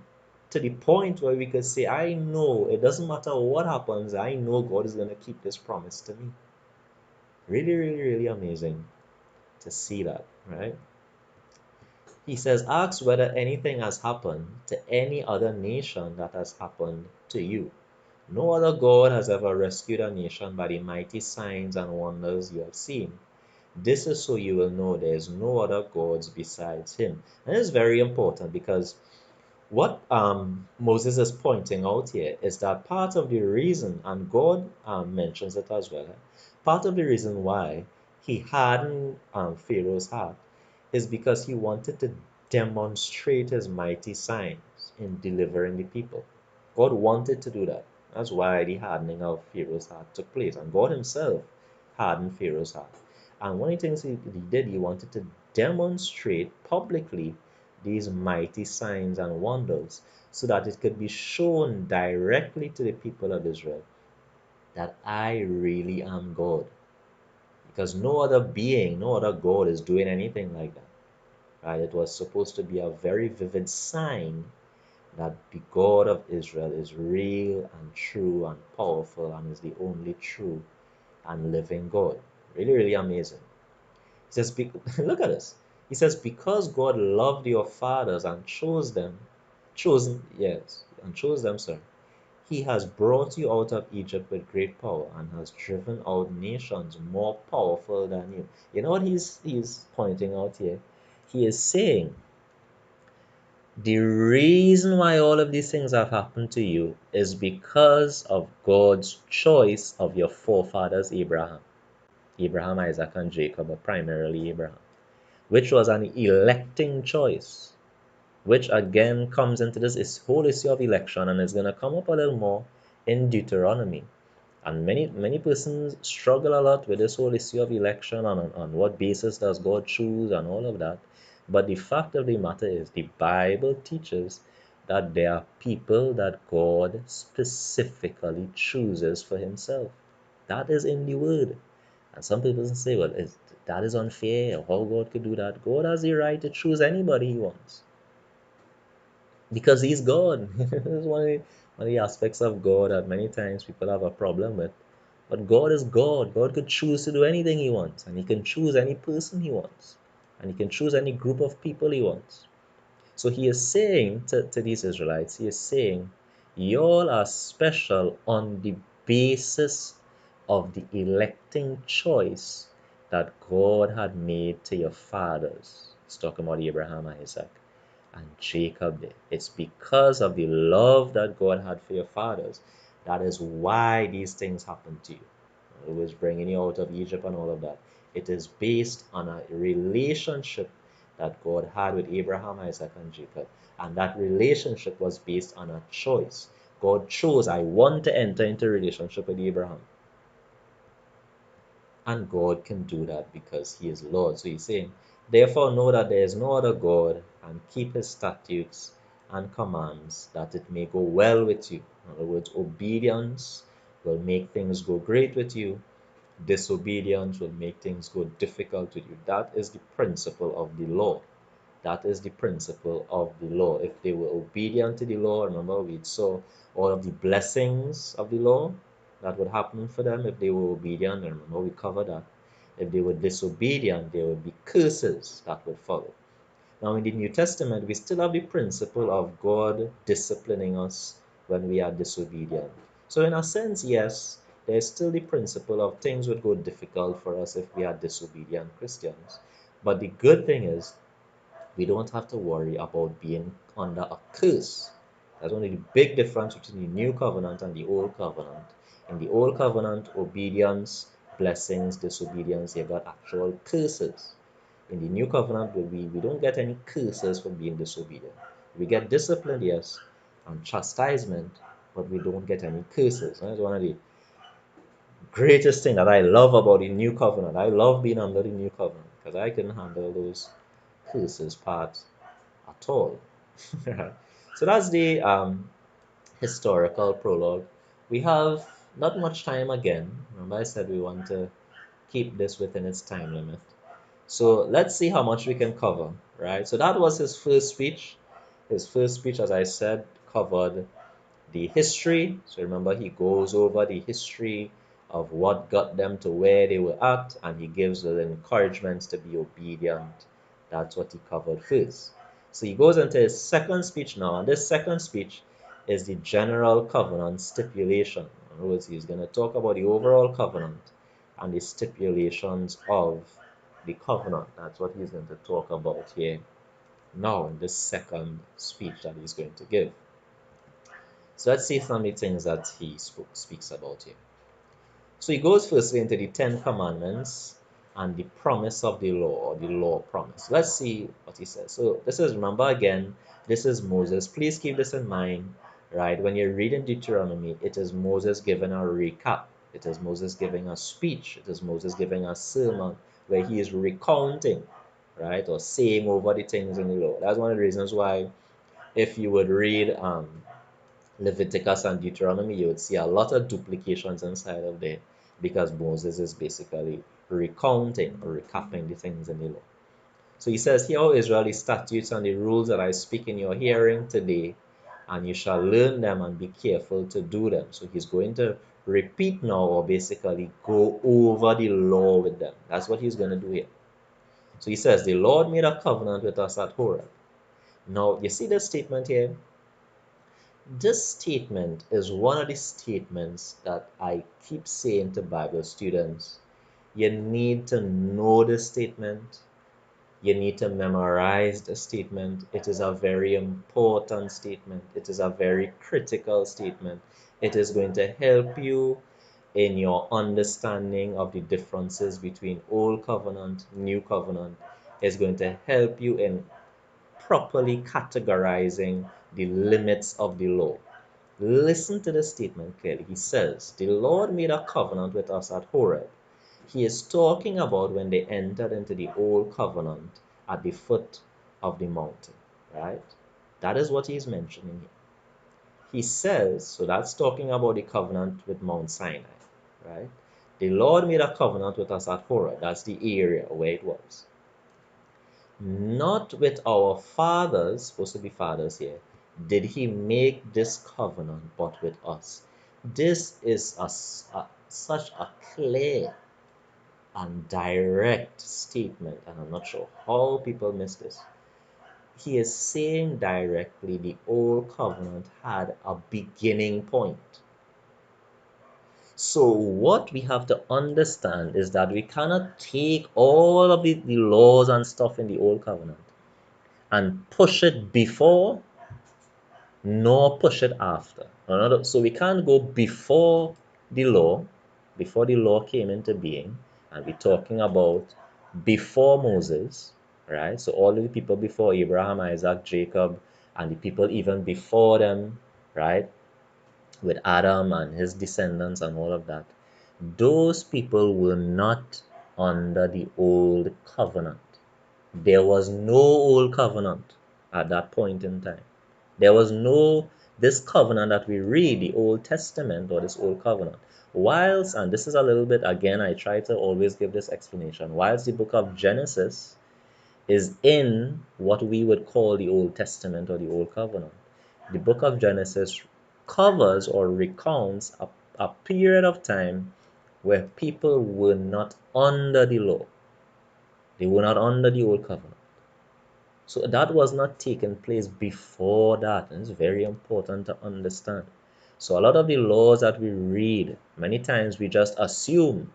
to the point where we could say, I know, it doesn't matter what happens, I know God is going to keep this promise to me. Really, really, really amazing to see that, right? He says, ask whether anything has happened to any other nation that has happened to you. No other God has ever rescued a nation by the mighty signs and wonders you have seen. This is so you will know there is no other gods besides him. And it's very important because what Moses is pointing out here is that part of the reason, and God mentions it as well, part of the reason why he hardened Pharaoh's heart is because he wanted to demonstrate his mighty signs in delivering the people. God wanted to do that. That's why the hardening of Pharaoh's heart took place. And God himself hardened Pharaoh's heart. And one of the things he did, he wanted to demonstrate publicly these mighty signs and wonders so that it could be shown directly to the people of Israel that I really am God. Because no other being, no other God is doing anything like that. Right? It was supposed to be a very vivid sign that the God of Israel is real and true and powerful and is the only true and living God. Really, really amazing. He says, look at this. He says, because God loved your fathers and chose them, sir. He has brought you out of Egypt with great power and has driven out nations more powerful than you. You know what he's pointing out here? He is saying the reason why all of these things have happened to you is because of God's choice of your forefathers Abraham, Isaac, and Jacob, but primarily Abraham, which was an electing choice, which again comes into this whole issue of election and is going to come up a little more in Deuteronomy. And many persons struggle a lot with this whole issue of election on what basis does God choose and all of that. But the fact of the matter is the Bible teaches that there are people that God specifically chooses for himself. That is in the word. And some people say, well, that is unfair. How God could do that? God has the right to choose anybody he wants because he's God. This is one of the aspects of God that many times people have a problem with. But God is God. God could choose to do anything he wants, and he can choose any person he wants, and he can choose any group of people he wants. So he is saying to these Israelites, he is saying, y'all are special on the basis of the electing choice that God had made to your fathers. He's talking about Abraham, Isaac, and Jacob did. It's because of the love that God had for your fathers. That is why these things happened to you. It was bringing you out of Egypt and all of that. It is based on a relationship that God had with Abraham, Isaac, and Jacob. And that relationship was based on a choice. God chose, I want to enter into a relationship with Abraham. And God can do that because he is Lord. So he's saying, therefore know that there is no other God, and keep his statutes and commands, that it may go well with you. In other words, obedience will make things go great with you. Disobedience will make things go difficult with you. That is the principle of the law. That is the principle of the law. If they were obedient to the law, remember we saw all of the blessings of the law that would happen for them if they were obedient. And remember we covered that. If they were disobedient, there would be curses that would follow. Now in the New Testament, we still have the principle of God disciplining us when we are disobedient. So in a sense, yes, there's still the principle of things would go difficult for us if we are disobedient Christians. But the good thing is we don't have to worry about being under a curse. That's only the big difference between the new covenant and the old covenant. In the old covenant, obedience, blessings, disobedience, you got actual curses. In the new covenant, we don't get any curses for being disobedient. We get discipline, yes, and chastisement, but we don't get any curses. That's one of the greatest thing that I love about the new covenant. I love being under the new covenant because I can handle those curses parts at all. So that's the historical prologue. We have not much time again. Remember, I said we want to keep this within its time limit. So let's see how much we can cover, right? So that was his first speech. His first speech, as I said, covered the history. So remember, he goes over the history of what got them to where they were at, and he gives the encouragements to be obedient. That's what he covered first. So he goes into his second speech now, and this second speech is the general covenant stipulation. In other words, he's going to talk about the overall covenant and the stipulations of the covenant. That's what he's going to talk about here now in this second speech that he's going to give. So let's see some of the things that he speaks about here. So he goes firstly into the Ten Commandments and the promise of the law, or the law promise. Let's see what he says. So this is, remember again, this is Moses. Please keep this in mind, right? When you're reading Deuteronomy, it is Moses giving a recap. It is Moses giving a speech. It is Moses giving a sermon where he is recounting, right, or saying over the things in the law. That's one of the reasons why if you would read Leviticus and Deuteronomy, you would see a lot of duplications inside of there because Moses is basically recounting or recapping the things in the law. So he says, Hear, O Israel, the statutes and the rules that I speak in your hearing today, and you shall learn them and be careful to do them. So he's going to repeat now, or basically go over the law with them. That's what he's going to do here. So he says, The Lord made a covenant with us at Horeb. Now, you see the statement here? This statement is one of the statements that I keep saying to Bible students. You need to know the statement. You need to memorize the statement. It is a very important statement. It is a very critical statement. It is going to help you in your understanding of the differences between Old Covenant, New Covenant. It's going to help you in properly categorizing the limits of the law. Listen to the statement clearly. He says, The Lord made a covenant with us at Horeb. He is talking about when they entered into the old covenant at the foot of the mountain, right? That is what he's mentioning here. He says, so that's talking about the covenant with Mount Sinai, right? The Lord made a covenant with us at Horeb. That's the area where it was. Not with our fathers, supposed to be fathers here, did he make this covenant, but with us. This is such a clear and direct statement, and I'm not sure how people miss this. He is saying directly the old covenant had a beginning point. So what we have to understand is that we cannot take all of the laws and stuff in the old covenant and push it before nor push it after. So we can't go before the law came into being, and we're talking about before Moses, right? So all of the people before Abraham, Isaac, Jacob, and the people even before them, right? with Adam and his descendants and all of that, those people were not under the old covenant. There was no old covenant at that point in time. There was no this covenant that we read, the Old Testament or this old covenant. Whilst, and this is a little bit again, I try to always give this explanation, whilst the book of Genesis is in what we would call the Old Testament or the Old Covenant, the book of Genesis covers or recounts a period of time where people were not under the law. They were not under the Old Covenant. So that was not taking place before that, and it's very important to understand. So a lot of the laws that we read, many times we just assume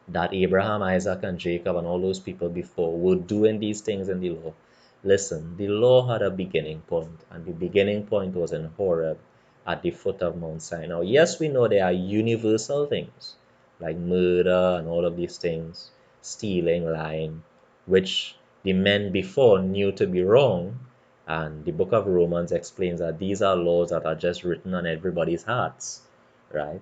that Abraham, Isaac, and Jacob and all those people before were doing these things in the law. Listen, the law had a beginning point, and the beginning point was in Horeb at the foot of Mount Sinai. Now, yes, we know there are universal things like murder and all of these things, stealing, lying, which the men before knew to be wrong. And the book of Romans explains that these are laws that are just written on everybody's hearts, right?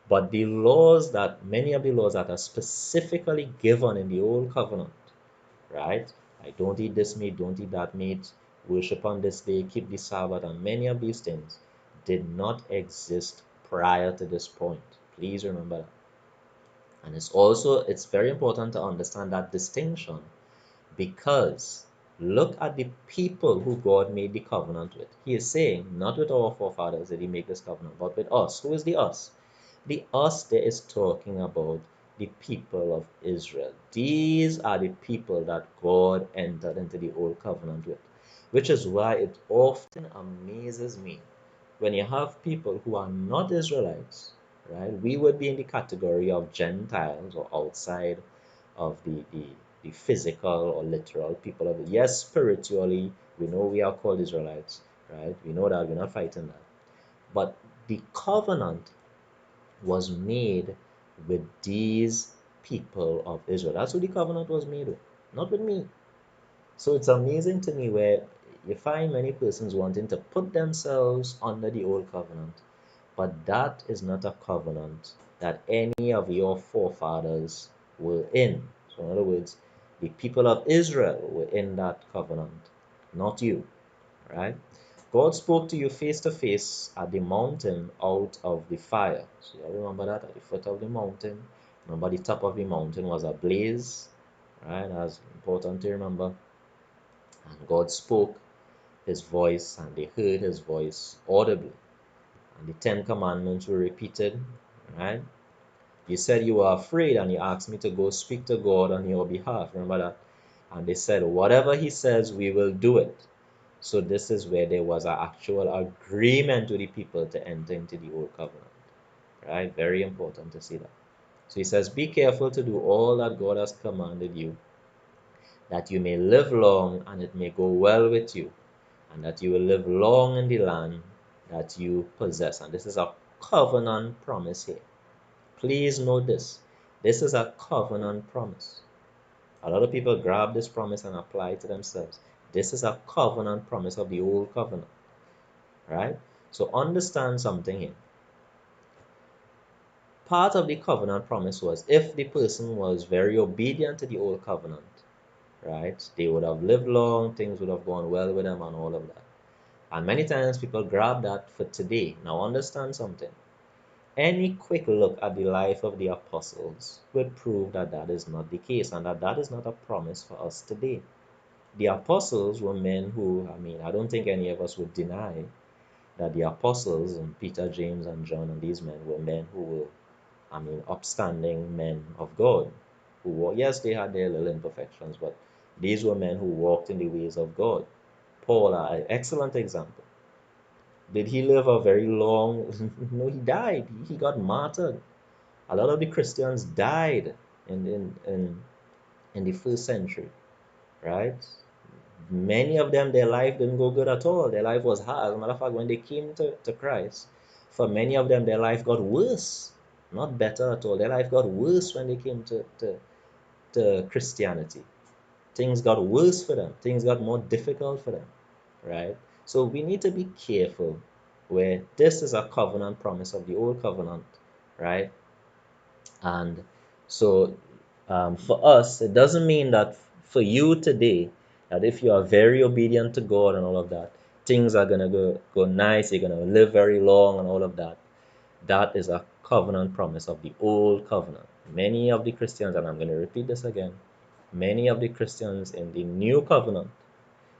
But the laws that, many of the laws that are specifically given in the Old Covenant, right? Like don't eat this meat, don't eat that meat, worship on this day, keep the Sabbath, and many of these things did not exist prior to this point. Please remember that. And it's very important to understand that distinction, because look at the people who God made the covenant with. He is saying, not with our forefathers did he make this covenant, but with us. Who is the us? The us there is talking about the people of Israel. These are the people that God entered into the old covenant with, which is why it often amazes me when you have people who are not Israelites, right? We would be in the category of Gentiles or outside of the physical or literal people of it. Yes, spiritually, we know we are called Israelites, right? We know that we're not fighting that. But the covenant was made with these people of Israel. That's who the covenant was made with, not with me. So it's amazing to me where you find many persons wanting to put themselves under the old covenant, but that is not a covenant that any of your forefathers were in. So, in other words, the people of Israel were in that covenant, not you, right? God spoke to you face to face at the mountain out of the fire. So, you remember that at the foot of the mountain. Remember, the top of the mountain was ablaze, right? That's important to remember. And God spoke his voice, and they heard his voice audibly. And the Ten Commandments were repeated, right? You said you were afraid and you asked me to go speak to God on your behalf. Remember that? And they said, whatever he says, we will do it. So this is where there was an actual agreement with the people to enter into the old covenant, right? Very important to see that. So he says, be careful to do all that God has commanded you, that you may live long and it may go well with you, and that you will live long in the land that you possess. And this is a covenant promise here. Please note this. This is a covenant promise. A lot of people grab this promise and apply it to themselves. This is a covenant promise of the old covenant, right? So understand something here. Part of the covenant promise was if the person was very obedient to the old covenant, right, they would have lived long, things would have gone well with them and all of that. And many times people grab that for today. Now understand something. Any quick look at the life of the apostles would prove that that is not the case and that that is not a promise for us today. The apostles were men who, I don't think any of us would deny that the apostles and Peter, James, and John and these men were men who were, upstanding men of God. Who were, yes, they had their little imperfections, but these were men who walked in the ways of God. Paul, an excellent example. Did he live a very long? No, he died. He got martyred. A lot of the Christians died in the first century, right? Many of them, their life didn't go good at all. Their life was hard. As a matter of fact, when they came to Christ, for many of them, their life got worse, not better at all. Their life got worse when they came to Christianity. Things got worse for them. Things got more difficult for them, right? So we need to be careful where this is a covenant promise of the old covenant, right? And so for us, it doesn't mean that for you today, that if you are very obedient to God and all of that, things are gonna go nice, you're gonna live very long and all of that. That is a covenant promise of the old covenant. Many of the Christians, and I'm gonna repeat this again, many of the Christians in the new covenant,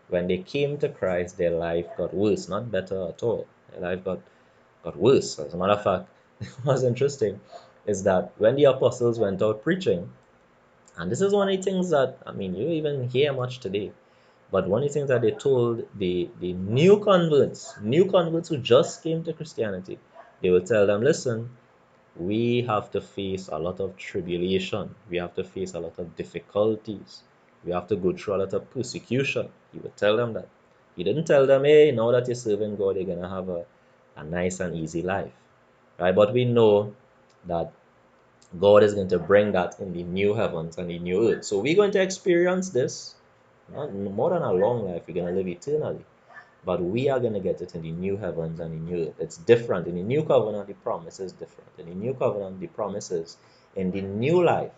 when they came to Christ, their life got worse, not better at all. Their life got worse. As a matter of fact, what's interesting is that when the apostles went out preaching, and this is one of the things that, I mean, you even hear much today, but one of the things that they told the new converts who just came to Christianity, they would tell them, listen, we have to face a lot of tribulation. We have to face a lot of difficulties. We have to go through a lot of persecution. He would tell them that. He didn't tell them, hey, now that you're serving God, you're going to have a nice and easy life. Right? But we know that God is going to bring that in the new heavens and the new earth. So we're going to experience this, not more than a long life. We're going to live eternally. But we are going to get it in the new heavens and the new earth. It's different. In the new covenant, the promise is different. In the new covenant, the promises in the new life,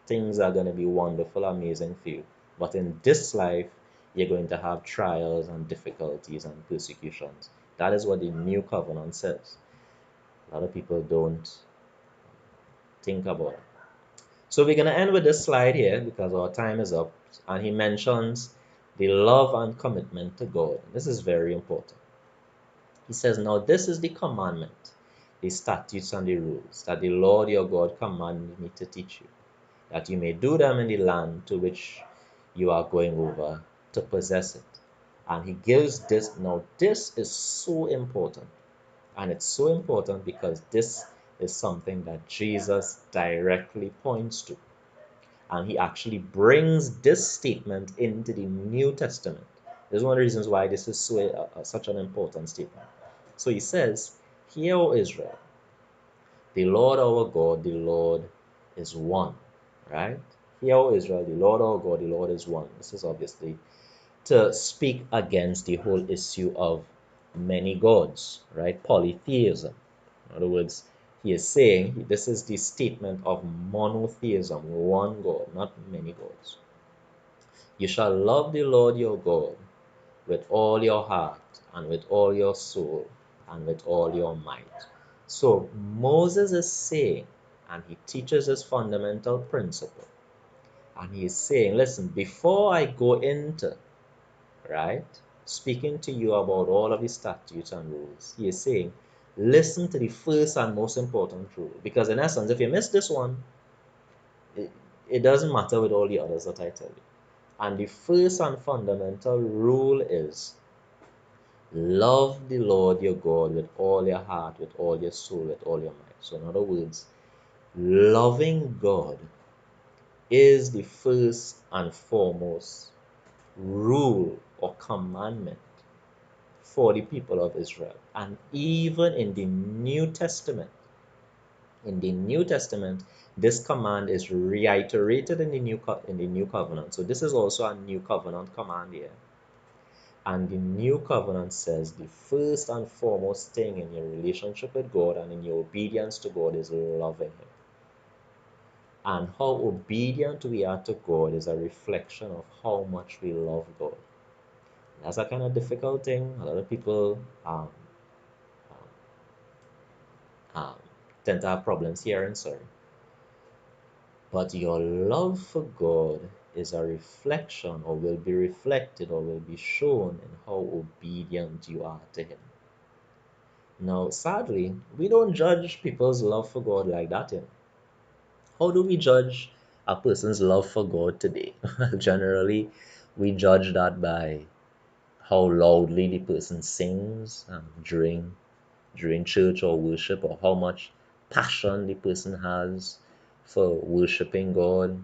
things are going to be wonderful, amazing for you. But in this life, you're going to have trials and difficulties and persecutions. That is what the new covenant says. A lot of people don't think about it. So we're going to end with this slide here because our time is up. And he mentions the love and commitment to God. This is very important. He says, now this is the commandment, the statutes and the rules that the Lord your God commanded me to teach you, that you may do them in the land to which you are going over to possess it. And he gives this. Now this is so important. And it's so important because this is something that Jesus directly points to. And he actually brings this statement into the New Testament. This is one of the reasons why this is such an important statement. So he says, hear, O Israel, the Lord our God, the Lord is one. Right? Hear, O Israel, the Lord our God, the Lord is one. This is obviously to speak against the whole issue of many gods, right? Polytheism. In other words, he is saying this is the statement of monotheism, one God, not many gods. You shall love the Lord your God with all your heart and with all your soul and with all your might. So Moses is saying, and he teaches this fundamental principle, and he is saying, listen, before I go into, right, speaking to you about all of the statutes and rules, he is saying, listen to the first and most important rule. Because in essence, if you miss this one, it doesn't matter with all the others that I tell you. And the first and fundamental rule is love the Lord your God with all your heart, with all your soul, with all your might. So, in other words, loving God is the first and foremost rule or commandment for the people of Israel. And even in the New Testament, this command is reiterated in the new covenant. So this is also a new covenant command here. And the new covenant says the first and foremost thing in your relationship with God and in your obedience to God is loving Him. And how obedient we are to God is a reflection of how much we love God. That's a kind of difficult thing. A lot of people um, tend to have problems here and sorry. But your love for God is a reflection, or will be reflected, or will be shown in how obedient you are to Him. Now, sadly, we don't judge people's love for God like that. How do we judge a person's love for God today? Generally, we judge that by how loudly the person sings during church or worship, or how much passion the person has for worshiping God,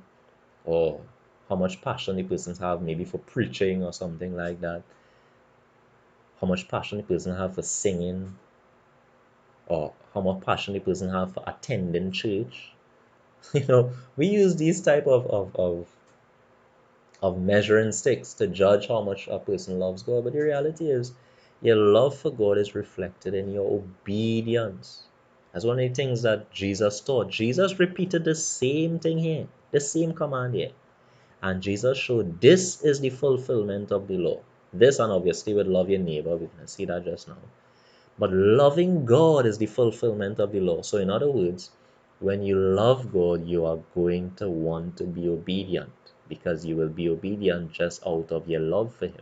or how much passion the person have maybe for preaching or something like that, how much passion the person have for singing, or how much passion the person have for attending church. We use these type of measuring sticks to judge how much a person loves God, but the reality is Your love for God is reflected in your obedience. That's one of the things that Jesus taught. Jesus repeated the same thing here, the same command here. And Jesus showed this is the fulfillment of the law. This, and obviously with love your neighbor, we can see that just now. But loving God is the fulfillment of the law. So in other words, when you love God, you are going to want to be obedient, because you will be obedient just out of your love for Him.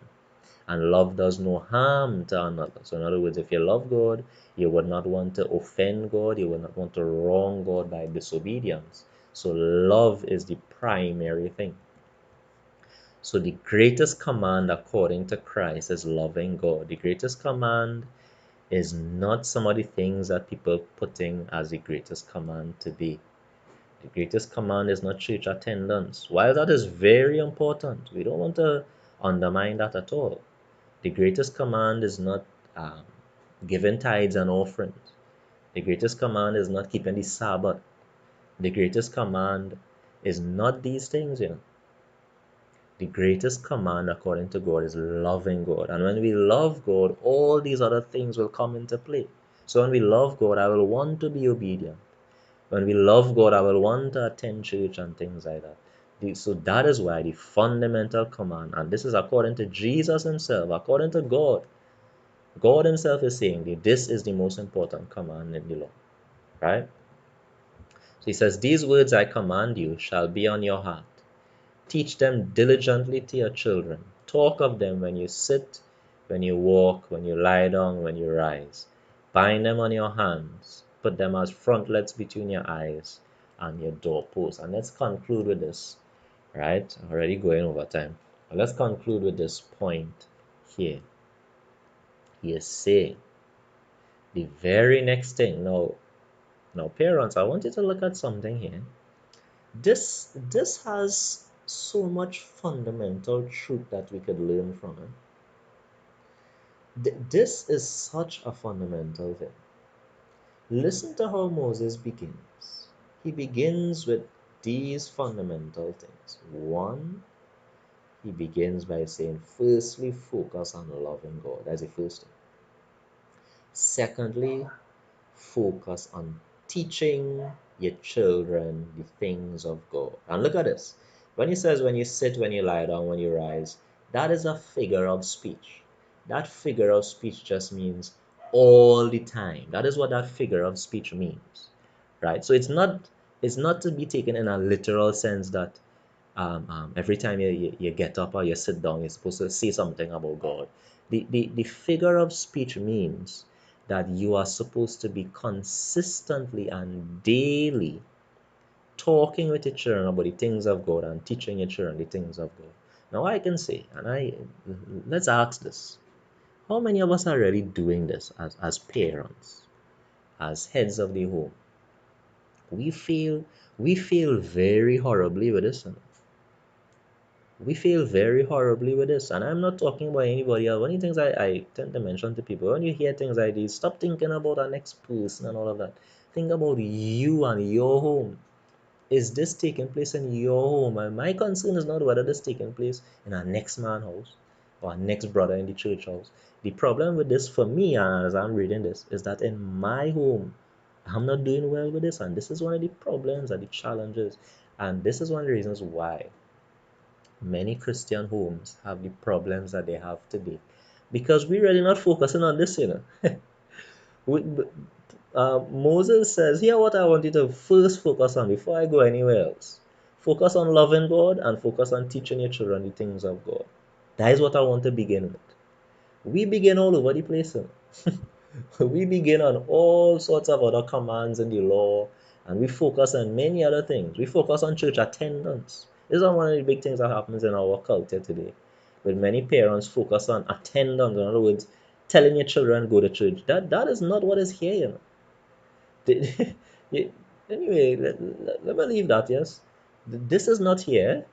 And love does no harm to another. So in other words, if you love God, you would not want to offend God, you would not want to wrong God by disobedience. So love is the primary thing. So the greatest command according to Christ is loving God. The greatest command is not some of the things that people putting as the greatest command today. The greatest command is not church attendance. While that is very important, we don't want to undermine that at all. The greatest command is not um, giving tithes and offerings. The greatest command is not keeping the Sabbath. The greatest command is not these things, The greatest command according to God is loving God. And when we love God, all these other things will come into play. So when we love God, I will want to be obedient. When we love God, I will want to attend church and things like that. So that is why the fundamental command, and this is according to Jesus Himself, according to God, God Himself is saying that this is the most important command in the law, right? So He says, "These words I command you shall be on your heart. Teach them diligently to your children. Talk of them when you sit, when you walk, when you lie down, when you rise. Bind them on your hands. Put them as frontlets between your eyes and your doorposts." And let's conclude with this, right? Already going over time. But let's conclude with this point here. He is saying the very next thing. Now, parents, I want you to look at something here. This has so much fundamental truth that we could learn from it. This is such a fundamental thing. Listen to how Moses begins. He begins with these fundamental things. One, he begins by saying, firstly, focus on loving God. That's the first thing. Secondly, focus on teaching your children the things of God. And look at this. When he says, when you sit, when you lie down, when you rise, that is a figure of speech. That figure of speech just means all the time. That is what that figure of speech means, right? So it's not to be taken in a literal sense that every time you get up or you sit down, you're supposed to say something about God. The figure of speech means that you are supposed to be consistently and daily talking with your children about the things of God and teaching your children the things of God. Now I can say, let's ask this. How many of us are really doing this as parents, as heads of the home? We feel very horribly with this. We feel very horribly with this. And I'm not talking about anybody else. One of the things I tend to mention to people, when you hear things like this, stop thinking about the next person and all of that. Think about you and your home. Is this taking place in your home? And my concern is not whether this taking place in our next man house or our next brother in the church house. The problem with this for me, as I'm reading this, is that in my home, I'm not doing well with this. And this is one of the problems and the challenges. And this is one of the reasons why many Christian homes have the problems that they have today, because we're really not focusing on this. we, Moses says, here what I want you to first focus on before I go anywhere else. Focus on loving God and focus on teaching your children the things of God. That is what I want to begin with. We begin all over the place. We begin on all sorts of other commands in the law, and we focus on many other things. We focus on church attendance. This is one of the big things that happens in our culture today, with many parents focus on attendance. In other words, telling your children go to church. That is not what is here. Anyway, let me leave that. Yes, this is not here.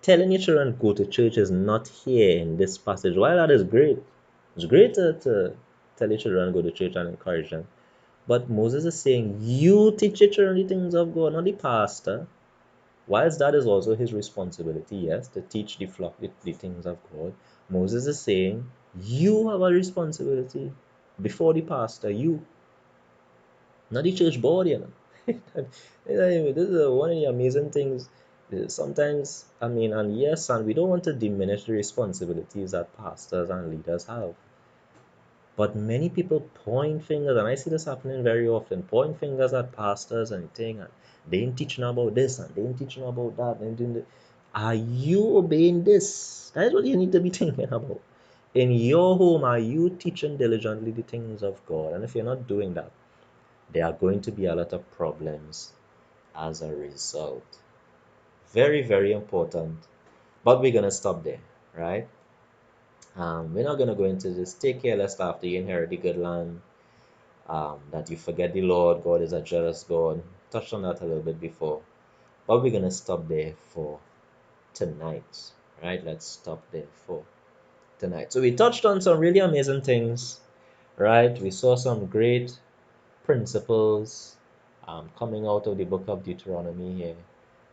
Telling your children go to church is not here in this passage. While that is great, it's great to tell your children go to church and encourage them. But Moses is saying, you teach your children the things of God, not the pastor. Whilst that is also his responsibility, yes, to teach the flock the things of God, Moses is saying, You have a responsibility before the pastor, you, not the church board, you know. This is one of the amazing things. Sometimes, I mean, and yes, and we don't want to diminish the responsibilities that pastors and leaders have. But many people point fingers, and I see this happening very often, point fingers at pastors and saying, they ain't teaching about this and they ain't teaching about that. And doing are you obeying this? That is what you need to be thinking about. In your home, are you teaching diligently the things of God? And if you're not doing that, there are going to be a lot of problems as a result. Very, very important. But we're going to stop there, right? We're not going to go into this. Take care lest after you inherit the good land, that you forget the Lord. God is a jealous God. Touched on that a little bit before. But we're going to stop there for tonight, right? Let's stop there for tonight. So we touched on some really amazing things, right? We saw some great principles coming out of the book of Deuteronomy here.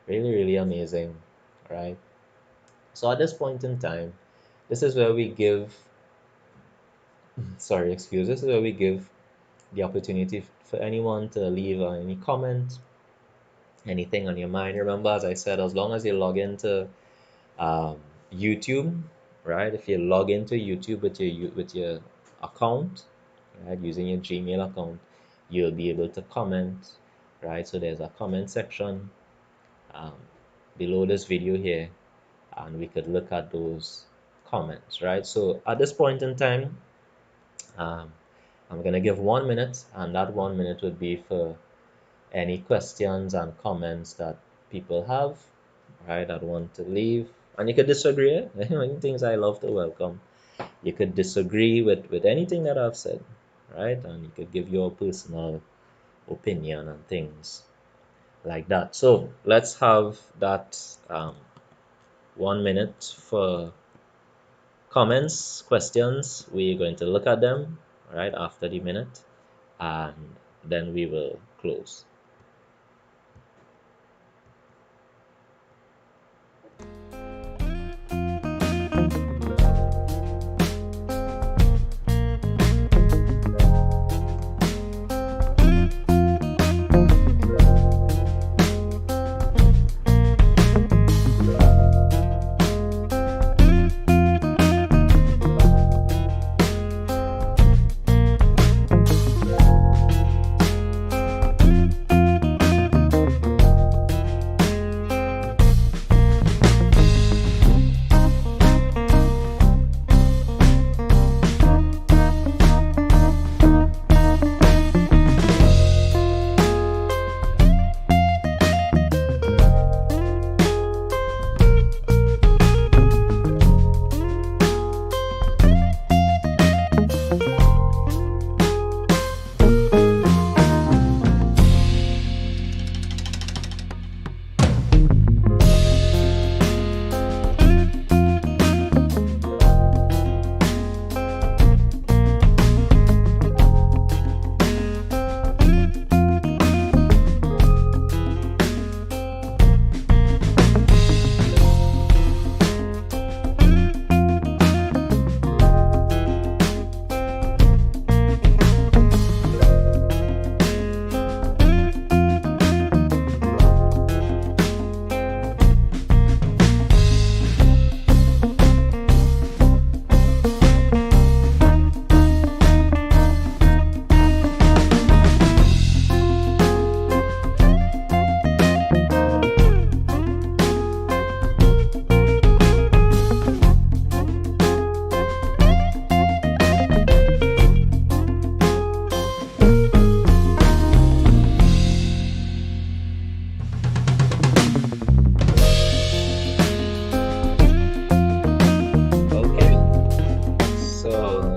Really, really amazing, right? So at this point in time, this is where we give, sorry, excuse, this is where we give the opportunity for anyone to leave any comment, anything on your mind. Remember, as I said, as long as you log into um, YouTube, right? If you log into YouTube with your account, right, using your Gmail account, you'll be able to comment, right? So there's a comment section um, below this video here, and we could look at those comments, right? So at this point in time, um, I'm gonna give 1 minute, and that 1 minute would be for any questions and comments that people have, right, that want to leave. And you could disagree. Many things I love to welcome. You could disagree with anything that I've said, right? And you could give your personal opinion and things like that. So let's have that 1 minute for comments, questions. We're going to look at them right after the minute, and then we will close.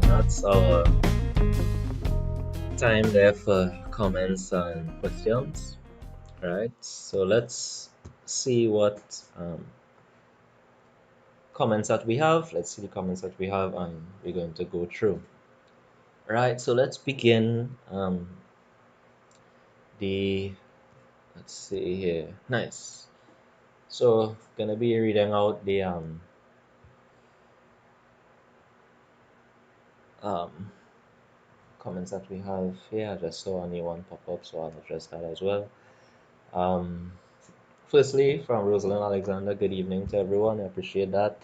That's our time there for comments and questions, right? So let's see what comments that we have. Let's see the comments that we have, and we're going to go through. Right, so let's begin the, let's see here. Nice. So, gonna be reading out the um, comments that we have here. I just saw a new one pop up, so I'll address that as well. Um, Firstly, from Rosalind Alexander, good evening to everyone. I appreciate that.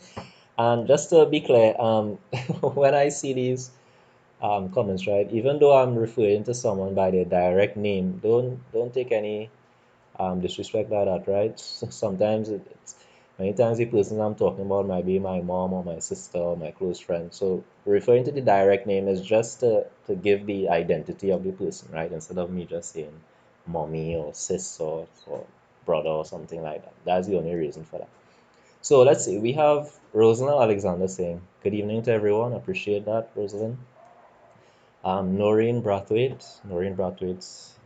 And just to be clear, when I see these comments, right, even though I'm referring to someone by their direct name, don't take any disrespect by that, right? So sometimes it's many times the person I'm talking about might be my mom or my sister or my close friend. So referring to the direct name is just to give the identity of the person, right? Instead of me just saying mommy or sis or brother or something like that. That's the only reason for that. So let's see. We have Rosalind Alexander saying, "Good evening to everyone. Appreciate that, Rosalind." Noreen Brathwaite,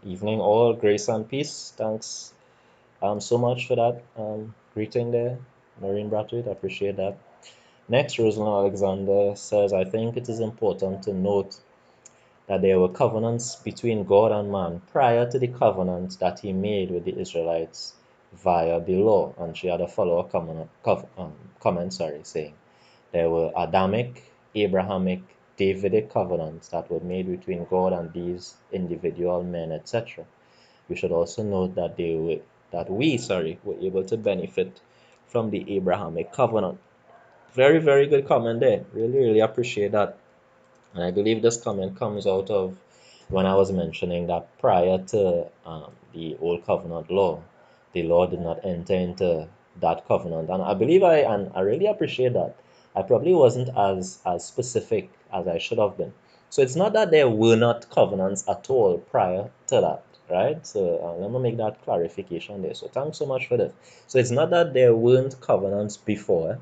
evening all, grace and peace. Thanks so much for that greeting there, Noreen Brathwaite. I appreciate that. Next, Rosalind Alexander says, I think it is important to note that there were covenants between God and man prior to the covenant that he made with the Israelites via the law. And she had a follow-up comment, saying there were Adamic, Abrahamic, Davidic covenants that were made between God and these individual men, etc. We should also note that we were able to benefit from the Abrahamic covenant. Very, very good comment there. Really, really appreciate that. And I believe this comment comes out of when I was mentioning that prior to the Old Covenant law, the law did not enter into that covenant. And I really appreciate that. I probably wasn't as specific as I should have been. So it's not that there were not covenants at all prior to that, right? So let me make that clarification there. So thanks so much for this. So it's not that there weren't covenants before.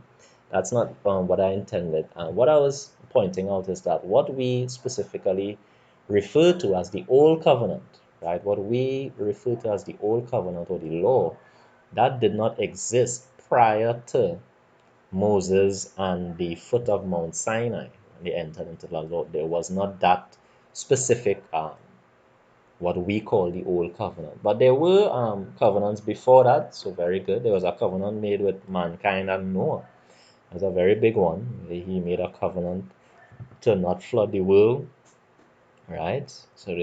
That's not what I intended. What I was pointing out is that what we specifically refer to as the Old Covenant, right? What we refer to as the Old Covenant or the law, that did not exist prior to Moses and the foot of Mount Sinai. When they entered into the law, there was not that specific what we call the Old Covenant. But there were covenants before that, so very good. There was a covenant made with mankind and Noah. That's a very big one. He made a covenant to not flood the world, right? So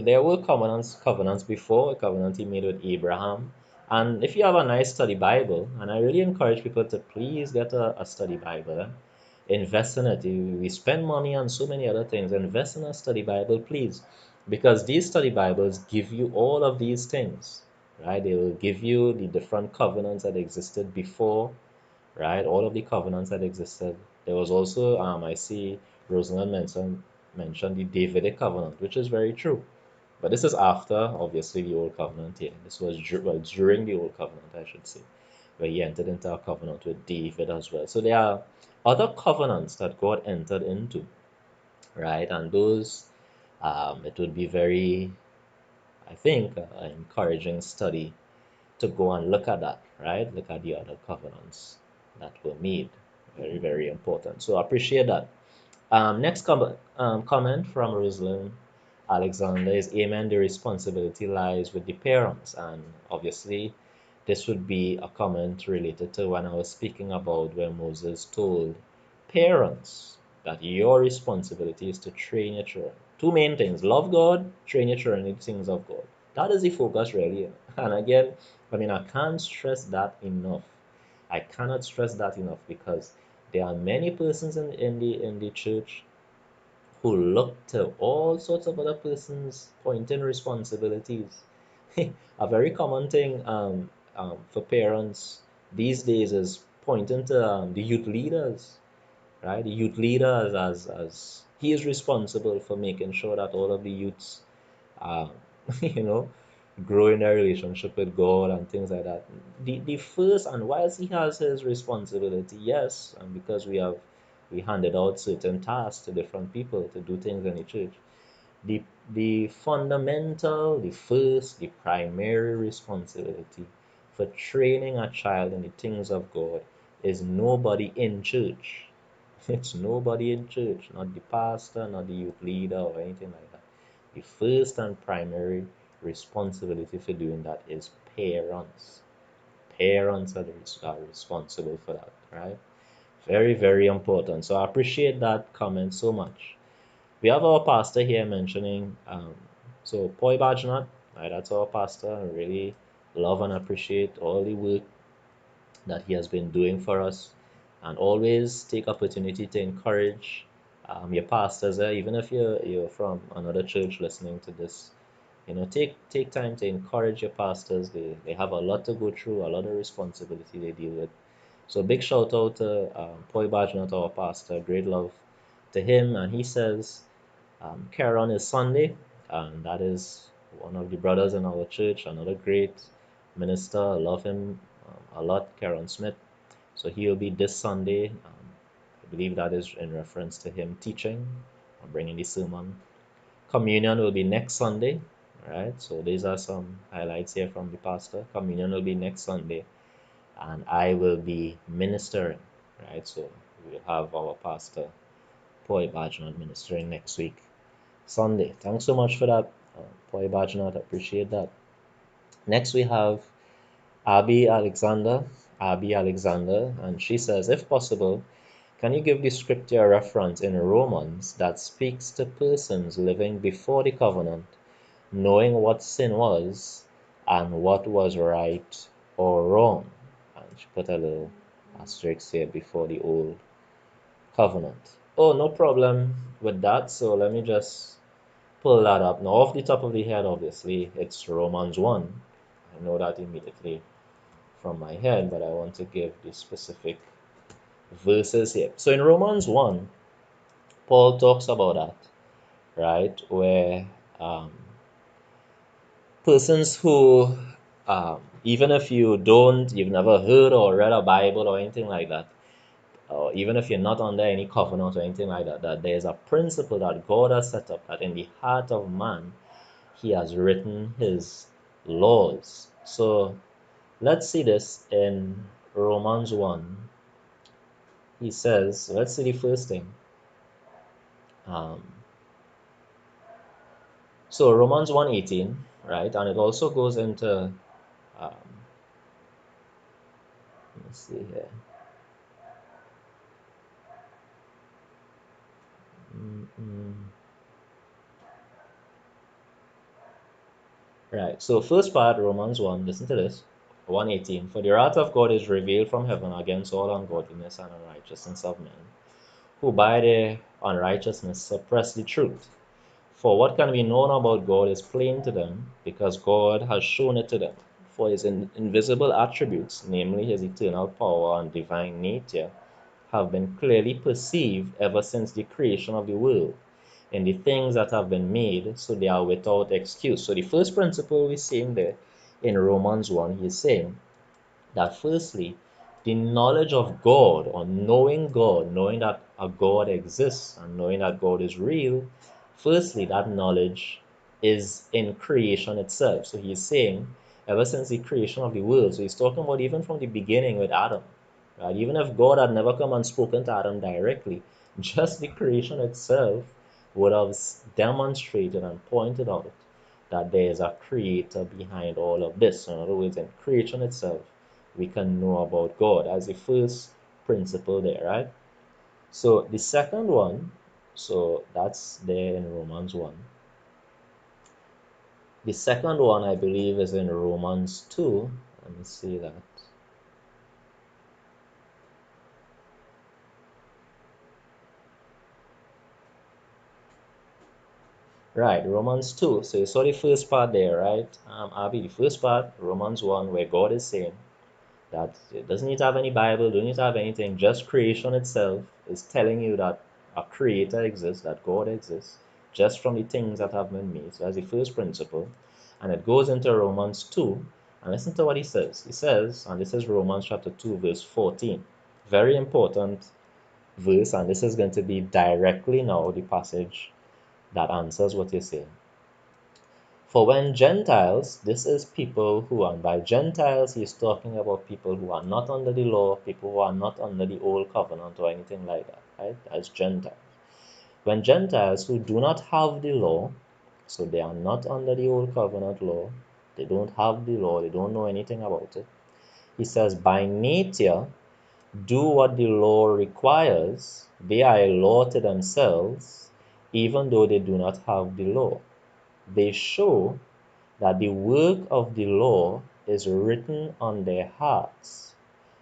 there were covenants before, a covenant he made with Abraham. And if you have a nice study Bible, and I really encourage people to please get a study Bible, invest in it. We spend money on so many other things. Invest in a study Bible, please, because these study Bibles give you all of these things, right? They will give you the different covenants that existed before, right? All of the covenants that existed. There was also, I see Rosalind mentioned the Davidic covenant, which is very true. But this is after, obviously, the Old Covenant here. This was during the Old Covenant, I should say, where he entered into a covenant with David as well. So there are other covenants that God entered into, right? And those, it would be very, I think, encouraging study to go and look at that, right? Look at the other covenants that were made. Very, very important. So I appreciate that. Next comment from Rosalind Alexander is, Amen, the responsibility lies with the parents. And obviously, this would be a comment related to when I was speaking about when Moses told parents that your responsibility is to train your children. Two main things: love God, train your children in the things of God. That is the focus, really. And again, I mean, I can't stress that enough. I cannot stress that enough because there are many persons in the church who look to all sorts of other persons pointing responsibilities. A very common thing for parents these days is pointing to the youth leaders, right? The youth leaders as he is responsible for making sure that all of the youths uh, you know, growing their relationship with God and things like that. The first, and whilst he has his responsibility, yes, and because we handed out certain tasks to different people to do things in the church, the the fundamental, the first, the primary responsibility for training a child in the things of God is nobody in church. It's nobody in church, not the pastor, not the youth leader, or anything like that. The first and primary responsibility for doing that is parents. Parents are responsible for that, right? Very, very important. So I appreciate that comment so much. We have our pastor here mentioning, so Poi Bajnat, right, that's our pastor. I really love and appreciate all the work that he has been doing for us, and always take opportunity to encourage your pastors there, even if you're from another church listening to this. Take time to encourage your pastors. They have a lot to go through, a lot of responsibility they deal with. So big shout out to Poi Bajnat, our pastor. Great love to him. And he says, Karen is Sunday, and that is one of the brothers in our church, another great minister. I love him a lot, Karen Smith. So he'll be this Sunday. I believe that is in reference to him teaching or bringing the sermon. Communion will be next Sunday, right? So these are some highlights here from the pastor. Communion will be next Sunday, and I will be ministering, right? So we'll have our pastor, Poi Bajnat, ministering next week, Sunday. Thanks so much for that, Poi Bajnat. Appreciate that. Next, we have Abby Alexander, and she says, if possible, can you give the scripture reference in Romans that speaks to persons living before the covenant, knowing what sin was and what was right or wrong? And she put a little asterisk here before the old covenant. Oh, no problem with that. So let me just pull that up. Now, off the top of the head, obviously, it's Romans 1. I know that immediately from my head, but I want to give the specific verses here. So in Romans 1, Paul talks about that, right? Where persons who, even if you've never heard or read a Bible or anything like that, or even if you're not under any covenant or anything like that, that there's a principle that God has set up that in the heart of man, he has written his laws. So let's see this in Romans 1. He says, let's see the first thing. Um, so Romans 1:18, right? And it also goes into, let me see here. Right. So first part, Romans 1, listen to this. 1:18. For the wrath of God is revealed from heaven against all ungodliness and unrighteousness of men, who by their unrighteousness suppress the truth. For what can be known about God is plain to them, because God has shown it to them. For his invisible attributes, namely his eternal power and divine nature, have been clearly perceived ever since the creation of the world in the things that have been made, so they are without excuse. So the first principle we're seeing there in Romans 1, he's saying that firstly, the knowledge of God, or God, knowing that a God exists and knowing that God is real, firstly, that knowledge is in creation itself. So he's saying, ever since the creation of the world, so he's talking about even from the beginning with Adam, right? Even if God had never come and spoken to Adam directly, just the creation itself would have demonstrated and pointed out that there is a creator behind all of this. In other words, in creation itself, we can know about God as the first principle there, right? So the second one, so that's there in Romans 1. The second one, I believe, is in Romans 2. Let me see that. Right, Romans 2. So you saw the first part there, right? Abby, the first part, Romans 1, where God is saying that it doesn't need to have any Bible, don't need to have anything, just creation itself is telling you that a creator exists, that God exists, just from the things that have been made. So that's the first principle. And it goes into Romans 2, and listen to what he says. He says, and this is Romans chapter 2, verse 14. Very important verse, and this is going to be directly now the passage that answers what you're saying. For when Gentiles, this is people who are, by Gentiles, he's talking about people who are not under the law, people who are not under the old covenant or anything like that, right? As Gentiles. When Gentiles who do not have the law, so they are not under the old covenant law, they don't have the law, they don't know anything about it. He says, by nature, do what the law requires, they are a law to themselves, even though they do not have the law. They show that the work of the law is written on their hearts,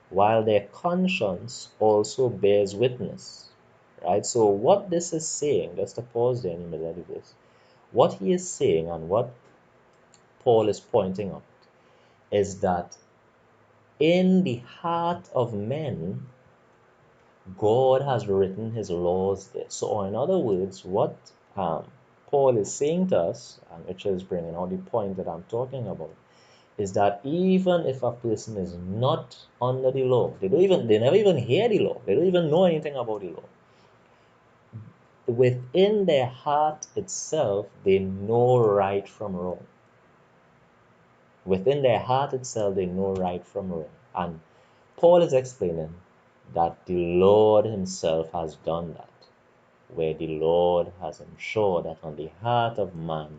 while their conscience also bears witness. Right? So, what this is saying, just to pause there in the middle of this, what he is saying and what Paul is pointing out is that in the heart of men, God has written his laws there. So, in other words, what Paul is saying to us, and which is bringing out the point that I'm talking about, is that even if a person is not under the law, they never even hear the law, they don't even know anything about the law. Within their heart itself, they know right from wrong. Within their heart itself, they know right from wrong. And Paul is explaining that the Lord himself has done that, where the Lord has ensured that on the heart of man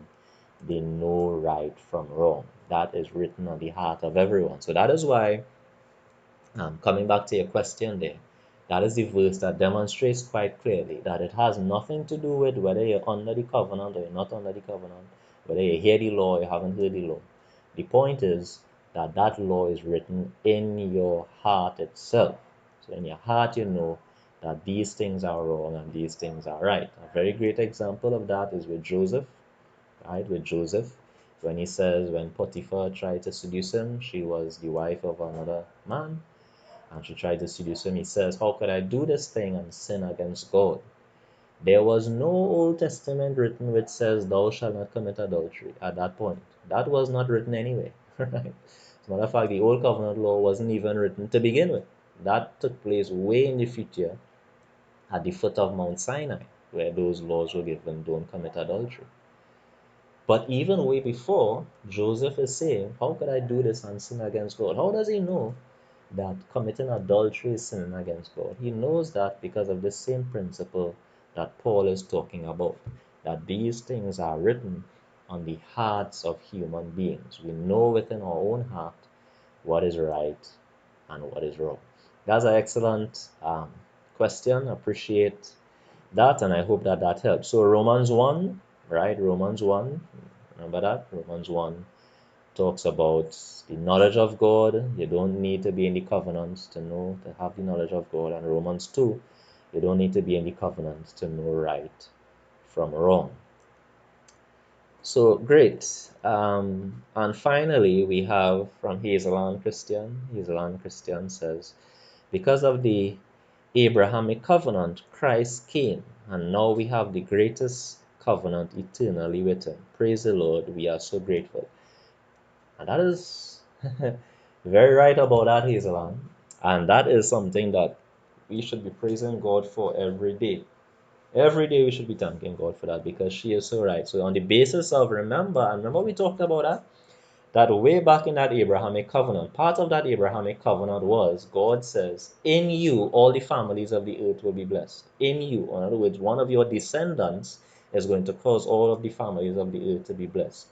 they know right from wrong. That is written on the heart of everyone. So that is why, coming back to your question there, that is the verse that demonstrates quite clearly that it has nothing to do with whether you're under the covenant or you're not under the covenant, whether you hear the law or you haven't heard the law. The point is that that law is written in your heart itself. So in your heart, you know that these things are wrong and these things are right. A very great example of that is with Joseph, right? With Joseph, when he says when Potiphar tried to seduce him, she was the wife of another man, and she tried to seduce him. He says, how could I do this thing and sin against God? There was no Old Testament written which says, thou shalt not commit adultery at that point. That was not written anyway. Right? As a matter of fact, the Old Covenant law wasn't even written to begin with. That took place way in the future at the foot of Mount Sinai, where those laws were given, don't commit adultery. But even way before, Joseph is saying, how could I do this and sin against God? How does he know that committing adultery is sinning against God? He knows that because of the same principle that Paul is talking about, that these things are written on the hearts of human beings. We know within our own heart what is right and what is wrong. That's an excellent question. Appreciate that, and I hope that that helps. So Romans 1, right? Romans 1, remember that? Romans 1 talks about the knowledge of God. You don't need to be in the covenants to know, to have the knowledge of God. And Romans 2, you don't need to be in the covenants to know right from wrong. So great. And finally, we have from Hazel Christian. Hazel Christian says, because of the Abrahamic covenant, Christ came, and now we have the greatest covenant eternally with him. Praise the Lord, we are so grateful. And that is very right about that, Hazelan. And that is something that we should be praising God for every day. Every day we should be thanking God for that because she is so right. So on the basis of remember we talked about that way back in that Abrahamic covenant, part of that Abrahamic covenant was God says, in you all the families of the earth will be blessed. In you, in other words, one of your descendants is going to cause all of the families of the earth to be blessed.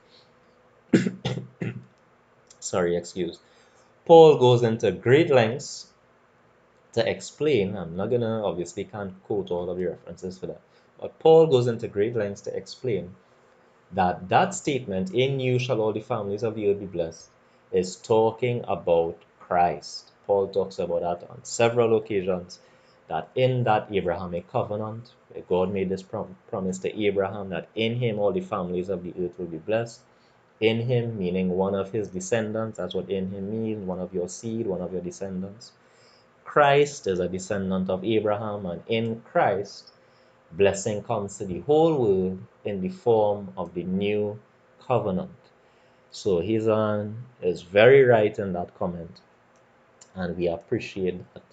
Sorry, excuse. Paul goes into great lengths to explain. I'm not gonna obviously can't quote all of the references for that, but Paul goes into great lengths to explain that that statement, in you shall all the families of the earth be blessed, is talking about Christ. Paul talks about that on several occasions, that in that Abrahamic covenant, God made this promise to Abraham that in him all the families of the earth will be blessed. In him, meaning one of his descendants, that's what in him means, one of your seed, one of your descendants. Christ is a descendant of Abraham, and in Christ, blessing comes to the whole world in the form of the new covenant. So Hizan is very right in that comment, and we appreciate that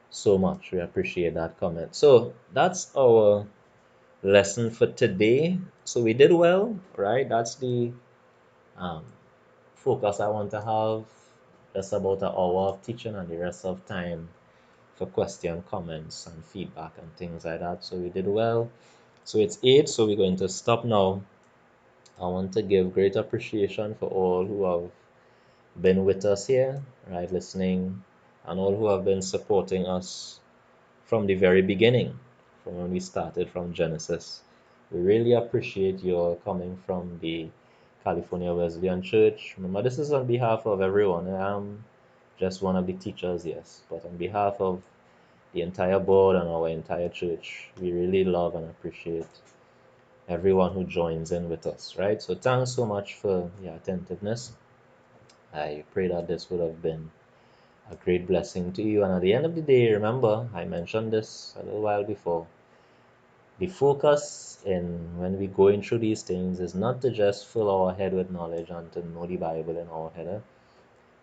so much. We appreciate that comment. So that's our lesson for today. So we did well, right? That's the um, focus I want to have. Just about an hour of teaching and the rest of time for question, comments, and feedback and things like that. So we did well. So it's 8, so we're going to stop now. I want to give great appreciation for all who have been with us here, right, listening, and all who have been supporting us from the very beginning, from when we started from Genesis We really appreciate you all coming from the California Wesleyan Church. Remember, this is on behalf of everyone. I'm just one of the teachers, yes, but on behalf of the entire board and our entire church, we really love and appreciate everyone who joins in with us, right? So thanks so much for your attentiveness. I pray that this would have been a great blessing to you. And at the end of the day, remember, I mentioned this a little while before. The focus in when we're going through these things is not to just fill our head with knowledge and to know the Bible in our head.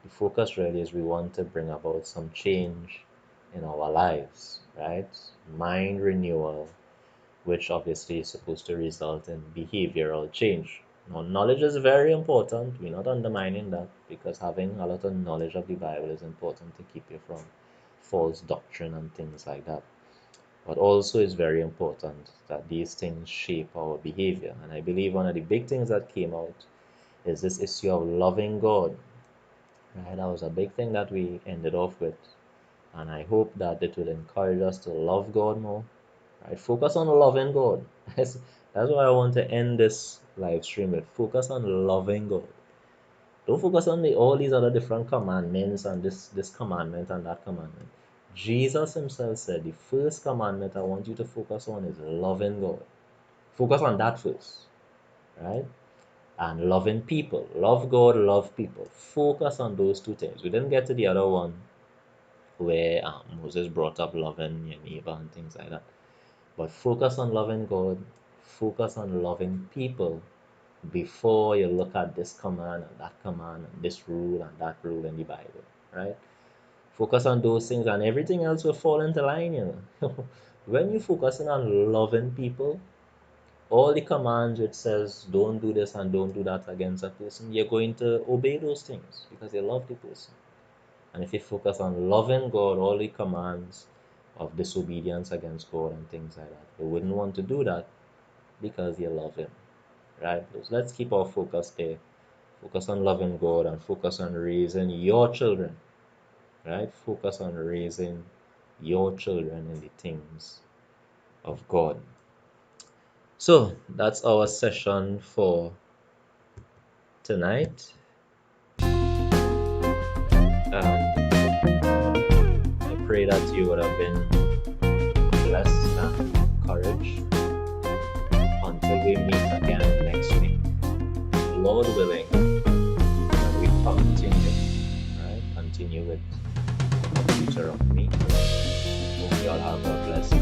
The focus really is we want to bring about some change in our lives, right? Mind renewal, which obviously is supposed to result in behavioral change. Now, knowledge is very important. We're not undermining that because having a lot of knowledge of the Bible is important to keep you from false doctrine and things like that. But also, it's very important that these things shape our behavior. And I believe one of the big things that came out is this issue of loving God. Right? That was a big thing that we ended off with. And I hope that it will encourage us to love God more. Right? Focus on loving God. That's why I want to end this live stream with. Focus on loving God. Don't focus on all these other different commandments and this commandment and that commandment. Jesus himself said the first commandment I want you to focus on is loving God. Focus on that first, right? And loving people. Love God, love people. Focus on those two things. We didn't get to the other one where Moses brought up loving your neighbor and things like that. But focus on loving God, focus on loving people before you look at this command and this rule and that rule in the Bible, right? Focus on those things and everything else will fall into line, you know. When you're focusing on loving people, all the commands which says don't do this and don't do that against a person, you're going to obey those things because you love the person. And if you focus on loving God, all the commands of disobedience against God and things like that, you wouldn't want to do that because you love Him, right? So let's keep our focus there. Focus on loving God and focus on raising your children, right? Focus on raising your children in the things of God. So that's our session for tonight. I pray that you would have been blessed and encouraged until we meet again next week. Lord willing, that we continue with Deuteronomy. Hope you all have a blessed